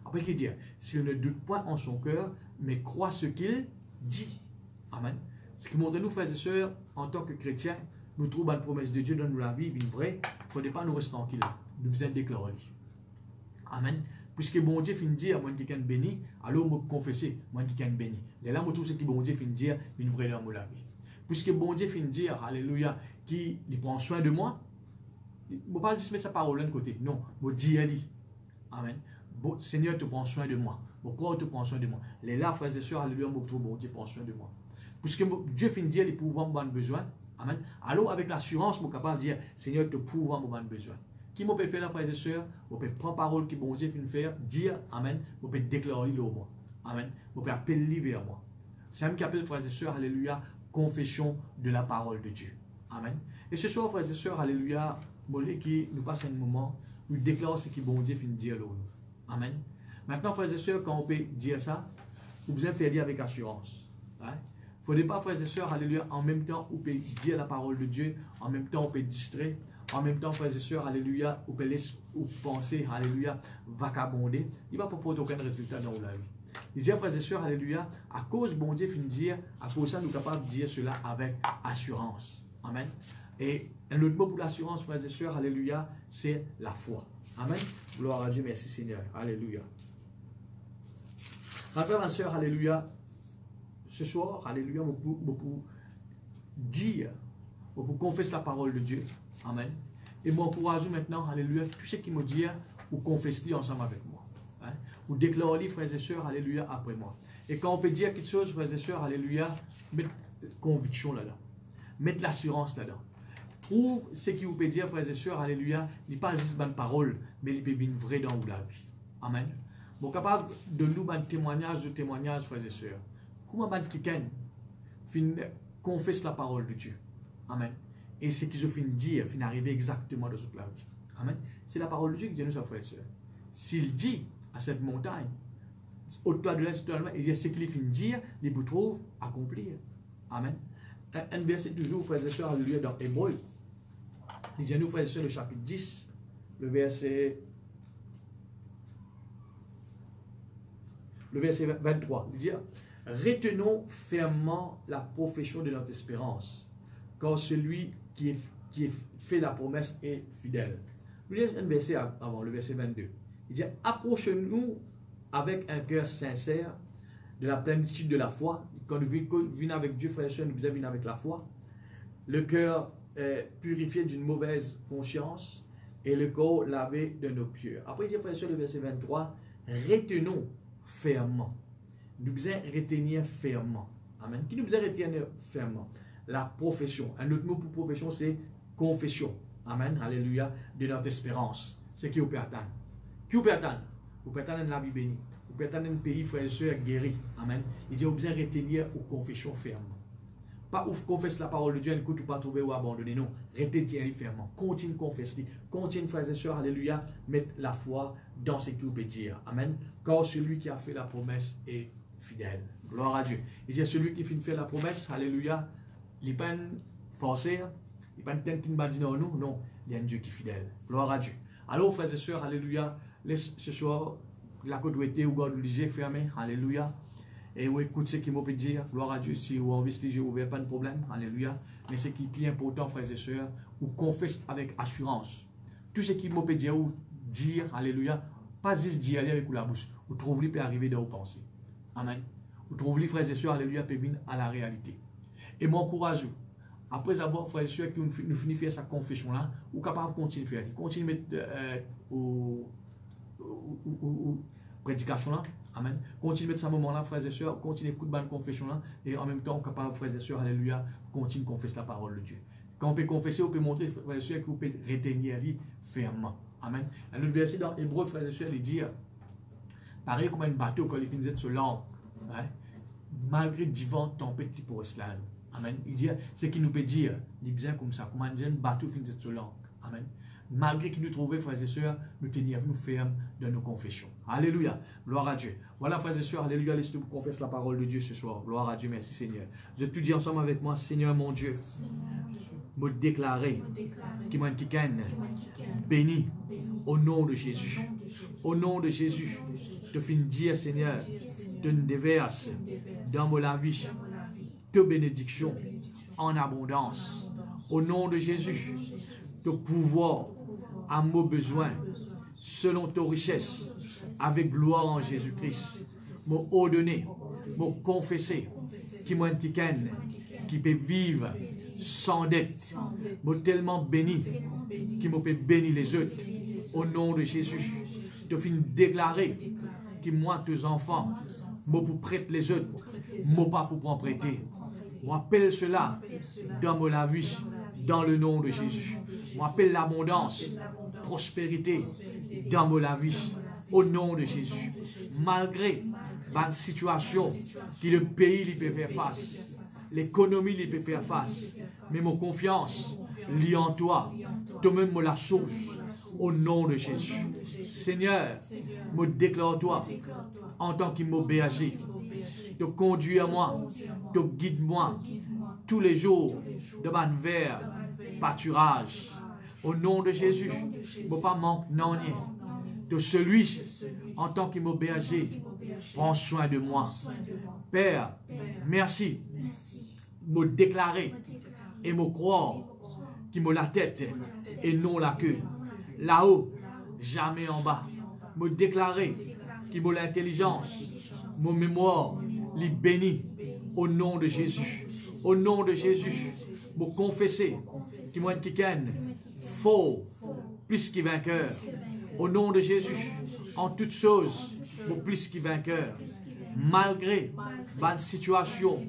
Après, il dit, s'il ne doute point en son cœur, mais croit ce qu'il dit. Amen. Ce qui montre nous, frères et sœurs, en tant que chrétiens, nous trouvons une promesse de Dieu dans nous la vie, une vraie. Il ne faudrait pas nous rester tranquilles. Nous besoin déclarer. Amen. Puisque bon Dieu finit dire, moi qui suis béni, alors me confesser, moi qui suis béni. Les là, tout ce que bon Dieu finit dire, une vraie dans la vie. Puisque bon Dieu finit dire, alléluia, qui prend soin de moi, je ne vais pas juste mettre sa parole de côté. Non, je dis à lui. Amen. Bon, Seigneur te prend soin de moi. Mon corps te prend soin de moi. Les là, frères et sœurs, alléluia, bon Dieu prend soin de moi. Puisque Dieu finit dire, les pouvoirs m'ont besoin. Amen. Alors, avec l'assurance, je suis capable de dire, Seigneur, te pouvoir m'ont besoin. Qui m'a fait faire la frères et sœurs, on peut prendre parole qui bon Dieu finit faire, dire Amen, on peut déclarer le moi. Amen. On peut appeler vers moi. C'est un qui appelle frères et sœurs, alléluia, confession de la parole de Dieu. Amen. Et ce soir, frères et sœurs, alléluia, qui nous passe un moment où il déclare ce qui bon Dieu finit dire l'eau. Amen. Maintenant, frères et sœurs, quand on peut dire ça, vous besoin faire dire avec assurance. Il ne faudrait pas, frères et sœurs, alléluia, en même temps, on peut dire la parole de Dieu, en même temps, on peut distraire. En même temps, frères et sœurs, alléluia, ou penser, alléluia, vagabonder, il ne va pas produire aucun résultat dans la vie. Il dit, frères et sœurs, alléluia, à cause, bon Dieu, finit dire, à cause de ça, nous sommes capables de dire cela avec assurance. Amen. Et un autre mot pour l'assurance, frères et sœurs, alléluia, c'est la foi. Amen. Gloire à Dieu, merci Seigneur. Alléluia. Ma frère, ma sœur, alléluia, ce soir, alléluia, beaucoup dire, beaucoup confesser la parole de Dieu. Amen. Et m'encourage maintenant, alléluia, tout ce qui me dit, ou confesse-le ensemble avec moi. Hein? Ou déclare-le, frères et sœurs, alléluia, après moi. Et quand on peut dire quelque chose, frères et sœurs, alléluia, mettre conviction là-dedans. Mettre l'assurance là-dedans. Trouve ce qui vous peut dire, frères et sœurs, alléluia, il n'est pas juste une parole, mais il peut être une vraie dans la vie. Amen. Bon, capable de nous un témoignage, frères et sœurs. Comment quelqu'un confesse la parole de Dieu. Amen. Et ce qu'ils ont fini de dire, finit d'arriver exactement de toute la vie. Amen. C'est la parole de Dieu qui dit nous, frères et sœurs. S'il dit à cette montagne, au-delà de l'institution, il dit ce qu'il finit de dire, il vous trouve accomplir. Amen. Un verset toujours, frères et sœurs, alléluia, dans Hébreu. Il dit à nous, frères et sœurs, le chapitre 10, le verset 23. Il dit, retenons fermement la profession de notre espérance, car celui qui fait la promesse est fidèle. Nous lisons un verset avant, le verset 22. Il dit, approchons-nous avec un cœur sincère de la plénitude de la foi. Quand nous venons avec Dieu, frères et sœurs, nous venons avec la foi. Le cœur purifié d'une mauvaise conscience et le corps lavé de nos pieux. Après, il dit, frères et sœurs, le verset 23, retenons fermement. Nous devons retenir fermement. Amen. Qui nous devons retenir fermement? La profession. Un autre mot pour profession, c'est confession. Amen. Alléluia. De notre espérance. C'est qui vous peut attendre. Qui vous peut attendre? Vous pouvez attendre la vie bénie. Vous pouvez attendre un pays, frères et sœurs, guéri. Amen. Il dit, vous devez retenir aux confessions fermement. Pas ouf, confesse la parole de Dieu, écoute ou pas trouver ou abandonner. Non, retenez fermement. Continue de confesser. Continue, frères et sœurs, alléluia, mettre la foi dans ce que vous pouvez dire. Amen. Car celui qui a fait la promesse est fidèle. Gloire à Dieu. Il dit, celui qui finit de faire la promesse, alléluia, il n'est pas forcé, il n'est pas un qui ne dit non, non, il y a un Dieu qui est fidèle. Gloire à Dieu. Alors, frères et sœurs, alléluia, laisse ce soir la côte ouétée ou garde les yeux fermés, alléluia. Et vous écoutez ce qu'il m'a pu dire, gloire à Dieu, si vous avez les yeux ouverts, pas de problème, alléluia. Mais ce qui est plus important, frères et sœurs, vous confessez avec assurance. Tout ce qu'il m'a pu dire, ou dire, alléluia, pas juste dire avec la bouche, vous trouvez peut arriver dans vos pensées. Amen. Vous trouvez, frères et sœurs, alléluia, peut venir à la réalité. Et m'encourage, après avoir, frères et sœurs, que nous finissons de faire sa confession-là, vous êtes capable de continuer à faire. Continuez à mettre prédication-là. Amen. Continuez à mettre ce moment-là, frères et sœurs. Continuez à écouter la confession-là. Et en même temps, capable, frères et sœurs, alléluia, continuez à confesser la parole de Dieu. Quand on peut confesser, on peut montrer, frères et sœurs, que vous pouvez retenir fermement. Amen. Un autre verset dans Hébreu, frères et sœurs, il dit, pareil comme un bateau quand il finit de se lancer, hein, malgré divers tempêtes qui pourraient se lancer. Amen. Il dit, ce qu'il nous peut dire, il dit bien comme ça, comme un bateau finit de se lancer. Amen. Malgré qu'il nous trouvait, frères et sœurs, nous tenions nous fermes dans nos confessions. Alléluia. Gloire à Dieu. Voilà, frères et sœurs, alléluia. Laisse-nous confesser la parole de Dieu ce soir. Gloire à Dieu. Merci, Seigneur. Vous êtes tous dit ensemble avec moi, Seigneur mon Dieu, me déclarer, qui m'a qui béni au nom de Jésus. Au nom de Jésus, te fin dire, Seigneur, te déverse dans mon vie, te bénédiction en abondance. Au nom de Jésus, te pouvoir à nos besoins, selon ta richesse, avec gloire en Jésus-Christ. M'ont ordonné, m'ont confessé, qui m'ont qui peut vivre sans dette. M'ont tellement béni, qui m'ont béni les autres. Au nom de Jésus, te fin déclarer, qui moi, tes enfants, m'ont pour prêter les autres, m'ont pas pour en prêter. On appelle cela dans mon vie, dans le nom de Jésus. On appelle l'abondance, prospérité dans mon vie, au nom de Jésus. Malgré la situation que le pays peut faire face, l'économie peut faire face, mais mon confiance lie en toi, toi-même la source, au nom de Jésus. Seigneur, me déclare-toi en tant qu'il m'a béagi. Te conduis à moi, te guide-moi tous les jours de ma vers pâturage. Au nom de Jésus, ne pas manquer non de celui en tant qu'il m'a béagi. Prends soin de moi. Père, merci. Me déclarer et me croire qui me la tête et non la queue. Là-haut, jamais en bas. Me déclarer qui me l'intelligence, mon mémoire, les bénis au nom de Jésus. Au nom de Jésus, me confesser qui m'a dit faux, plus qu'il vainqueur. Au nom de Jésus, en toutes choses, me plus qu'il vainqueur. Malgré la situation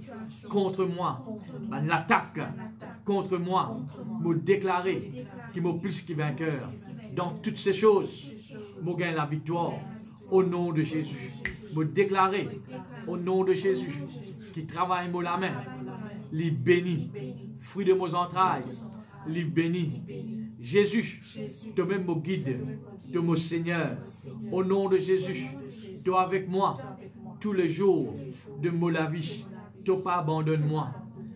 contre moi, l'attaque contre moi, me déclarer qu'il me plus qu'il vainqueur. Dans toutes ces choses, me gagne la victoire. Au nom de Jésus, me déclarer au nom de Jésus qui travaille la main, les bénis, fruits de mes entrailles, li béni. Jésus, toi-même mon guide, toi mon Seigneur, au nom de Jésus, toi avec moi, tous les jours de la vie, toi pas abandonne-moi.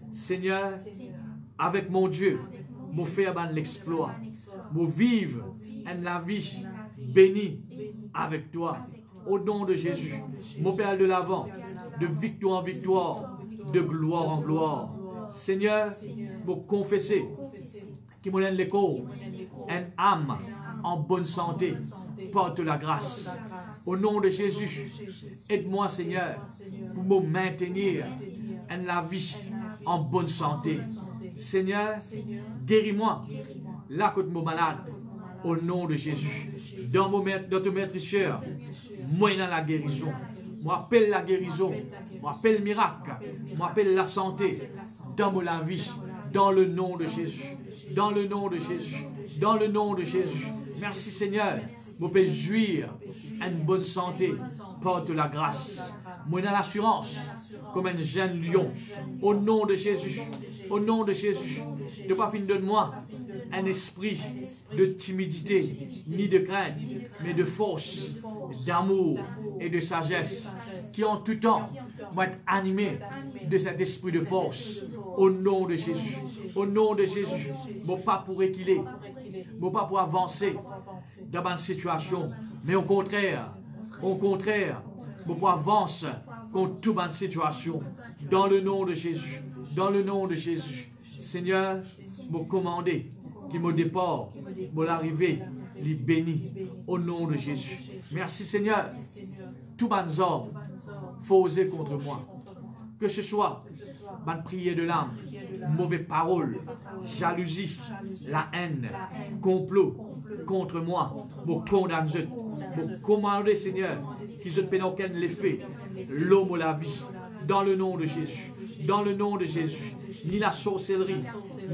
Seigneur, avec mon Dieu, mon faire l'exploit, mon vivre en la vie béni avec toi. Au nom de Jésus, mon Père de l'avant, de victoire en victoire, de gloire en gloire. Seigneur, pour confesser qui me donne l'écho, une âme en bonne santé, porte la grâce. Au nom de Jésus, aide-moi, Seigneur, pour me maintenir en la vie en bonne santé. Seigneur, guéris-moi, là que mon malade, au nom de Jésus. Dans ton maîtrisseur, moi dans la guérison. Moi appelle la guérison, moi appelle le miracle, moi appelle la santé dans la vie, dans le nom de Jésus. Dans le nom de Jésus. Dans le nom de Jésus. Merci Seigneur. Vous pouvez jouir une bonne santé. Porte la grâce. Moi dans l'assurance, comme un jeune lion. Au nom de Jésus. Au nom de Jésus. Ne pas finir de moi un esprit de timidité, ni de crainte, mais de force, d'amour et de sagesse, qui en tout temps vont être animés de cet esprit de force. Au nom de Jésus. Au nom de Jésus. Bon pas pour équilibrer, bon pas pour avancer dans une situation, mais au contraire, bon pour avancer contre toute une situation. Dans le nom de Jésus. Dans le nom de Jésus. Seigneur, me commander qui me départ, pour l'arrivée, les bénis, au nom de Jésus. Merci Seigneur. Tous les hommes fausés contre moi, que ce soit une prière de l'âme, mauvaise parole, jalousie, la haine, complot contre moi, me condamne, me commander Seigneur, qu'ils ne peuvent aucun l'effet, l'homme ou la vie, dans le nom de Jésus. Dans le nom de Jésus, ni la sorcellerie,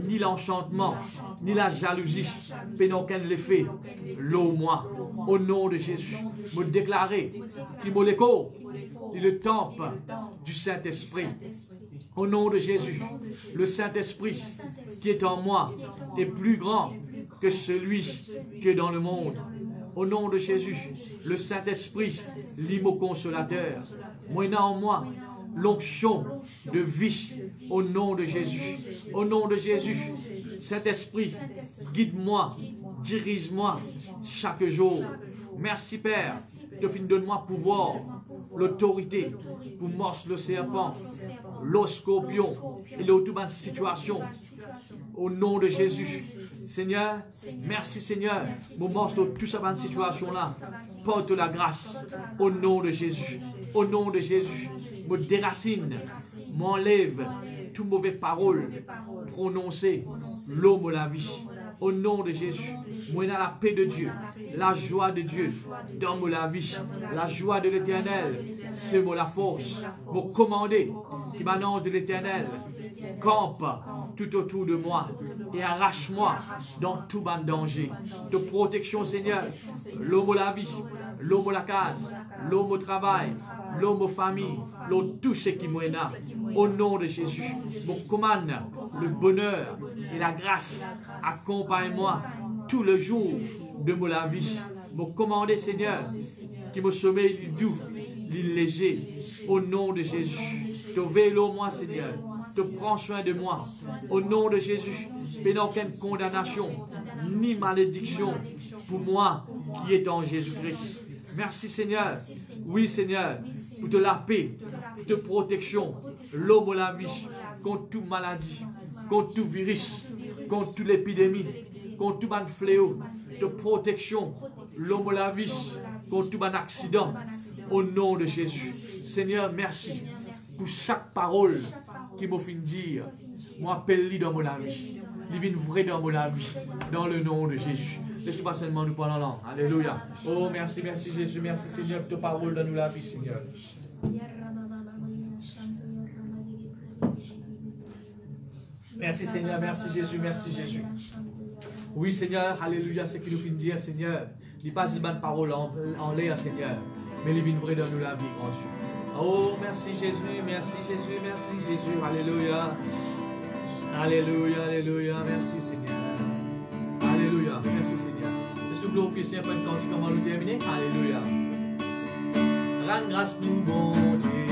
ni l'enchantement, ni la jalousie, mais aucun l'effet, l'eau moi, au nom de Jésus, me déclarer qu'il me l'écho, le temple du Saint-Esprit. Au nom de Jésus, le Saint-Esprit qui est en moi est plus grand que celui qui est dans le monde. Au nom de Jésus, le Saint-Esprit, l'imo consolateur, moi en moi, l'onction de vie au nom de Jésus. Au nom de Jésus, Saint-Esprit, guide-moi, dirige-moi chaque jour. Merci Père, donne-moi pouvoir, l'autorité pour morcer le serpent, le scorpion et toute ma situation. Au nom de Jésus. Seigneur, merci Seigneur, me morce de toute cette situation-là. Porte la grâce au nom de Jésus. Au nom de Jésus, me déracine, m'enlève toute mauvaise parole prononcée, l'homme la vie. Au nom de Jésus, moi dans la paix de Dieu, la joie de Dieu dans la vie, la joie de l'Éternel, c'est la force, me commander qui m'annonce de l'Éternel, campe tout autour de moi et arrache-moi dans tout ban danger. De protection, Seigneur, l'homme la vie, l'homme la case, l'homme au travail, l'homme aux familles, l'homme tout ce qui m'est là. Au nom de Jésus, me commande le bonheur et la grâce. Accompagne-moi tous les jours de ma vie. Me commander, Seigneur, qui me sommeille doux, léger. Au nom de Jésus, te veille au moi, Seigneur. Te prends soin de moi. Au nom de Jésus, mais aucune condamnation ni malédiction pour moi qui est en Jésus-Christ. Merci Seigneur. Oui Seigneur, pour te la paix, de protection, l'homme la vie, contre toute maladie, contre tout virus, contre toute l'épidémie, contre tout fléau, de protection, l'homme la vie, contre tout accident, au nom de Jésus. Seigneur, merci pour chaque parole qui m'a fait dire, moi appelle-lui dans mon vie, il vient vrai dans mon vie, dans le nom de Jésus. Laisse-nous pas seulement nous parler en langue. Alléluia. Oh, merci, merci Jésus, merci Seigneur pour ta parole dans nous la vie, Seigneur. Merci Seigneur, merci Jésus, merci Jésus. Oui Seigneur, alléluia, c'est ce qu'il nous fait dire, Seigneur. Il passe une bonne parole en l'air, Seigneur, mais il vient vrai dans nous la vie, grand Dieu. Oh, merci Jésus, merci Jésus, merci Jésus, alléluia. Alléluia, alléluia, merci Seigneur. Alléluia, merci Seigneur. Est-ce que vous glorifiez Seigneur pour une cantique avant nous terminer? Alléluia. Rends grâce nous, bon Dieu.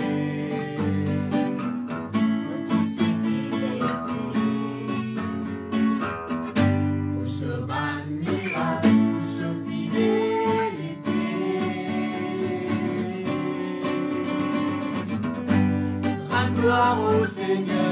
Pour ce bal miracle, pour ce fidélité. Rends gloire au Seigneur.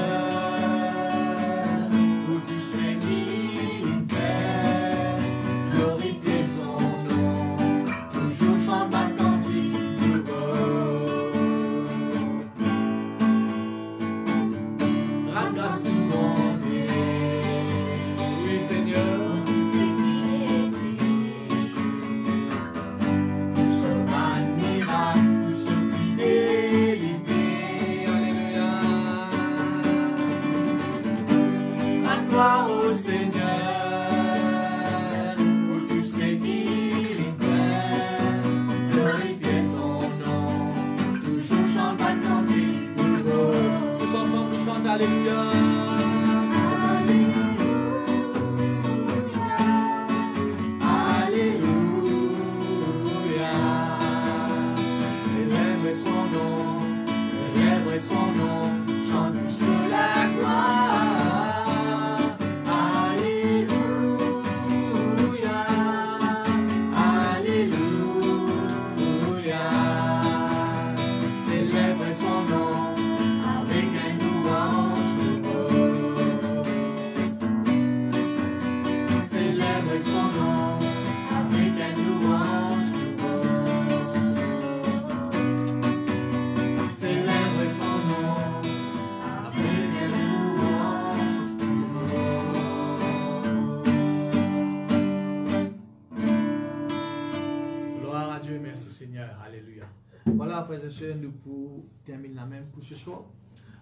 Frères et sœurs, nous pour terminer la même pour ce soir.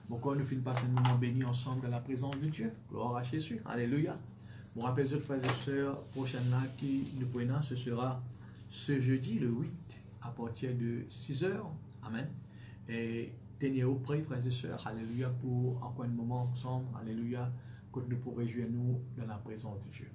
Bon, quand nous finissons passer un moment béni ensemble dans la présence de Dieu. Gloire à Jésus. Alléluia. Bon, rappelez vous frères et sœurs, prochaine là qui nous prenons, ce sera ce jeudi, le 8, à partir de 6 h. Amen. Et tenez-vous prêts, frères et sœurs. Alléluia, pour encore un moment ensemble. Alléluia, que nous pourrons réjouir nous dans la présence de Dieu.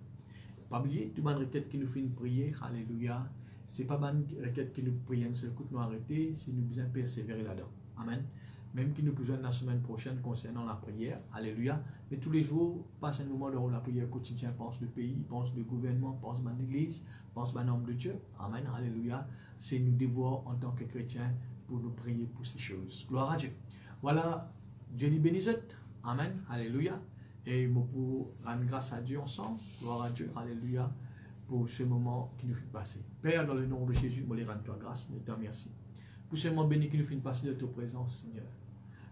Pas oublier, tout le monde requête qui nous fait une prière. Alléluia. C'est pas une requête qui nous prie un seul coup de nous arrêter, si nous besoin persévérer là-dedans. Amen. Même qui nous besoin la semaine prochaine concernant la prière. Alléluia. Mais tous les jours, passe un moment de la prière quotidienne. Pense le pays, pense le gouvernement, pense à l'église, pense à l'homme de Dieu. Amen. Alléluia. C'est nous devoir en tant que chrétiens pour nous prier pour ces choses. Gloire à Dieu. Voilà. Dieu les bénisse. Amen. Alléluia. Et pour rendre grâce à Dieu ensemble. Gloire à Dieu. Alléluia. Pour ce moment qui nous fait passer. Père, dans le nom de Jésus, nous les rendons toi grâce, nous te remercions. Pour ce moment béni qui nous fait passer de ta présence, Seigneur.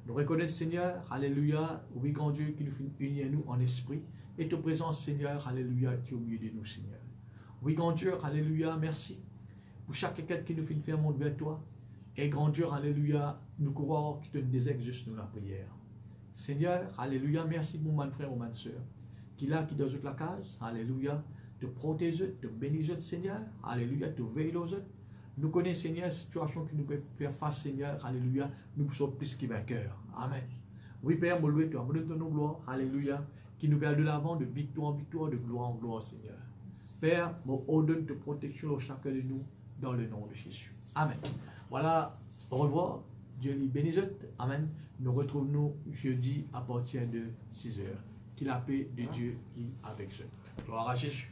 Nous reconnaissons, Seigneur, alléluia, oui, grand Dieu, qui nous fait unir nous en esprit. Et ta présence, Seigneur, alléluia, tu es au milieu de nous, Seigneur. Oui, grand Dieu, alléluia, merci. Pour chaque quête qui nous fait faire monter vers toi. Et grand Dieu, alléluia, nous croyons qui te désecte juste nous la prière. Seigneur, alléluia, merci pour mon frère ou ma soeur. Qui là, qui dans la case, alléluia. De protéger, de bénir, Seigneur, alléluia, de veiller aux autres. Nous connaissons, Seigneur, la situation qui nous peut faire face, Seigneur, alléluia, nous sommes plus que vainqueurs. Amen. Oui, Père, me louer toi, me donne nos gloires, alléluia, qui nous perd de l'avant, de victoire en victoire, de gloire en gloire, Seigneur. Père, me ordonne de protection à chacun de nous, dans le nom de Jésus. Amen. Voilà, au revoir, Dieu les bénisse. Amen. Nous retrouvons jeudi à partir de 6 h. Qu'il la paix de Dieu qui est avec eux. Gloire à Jésus.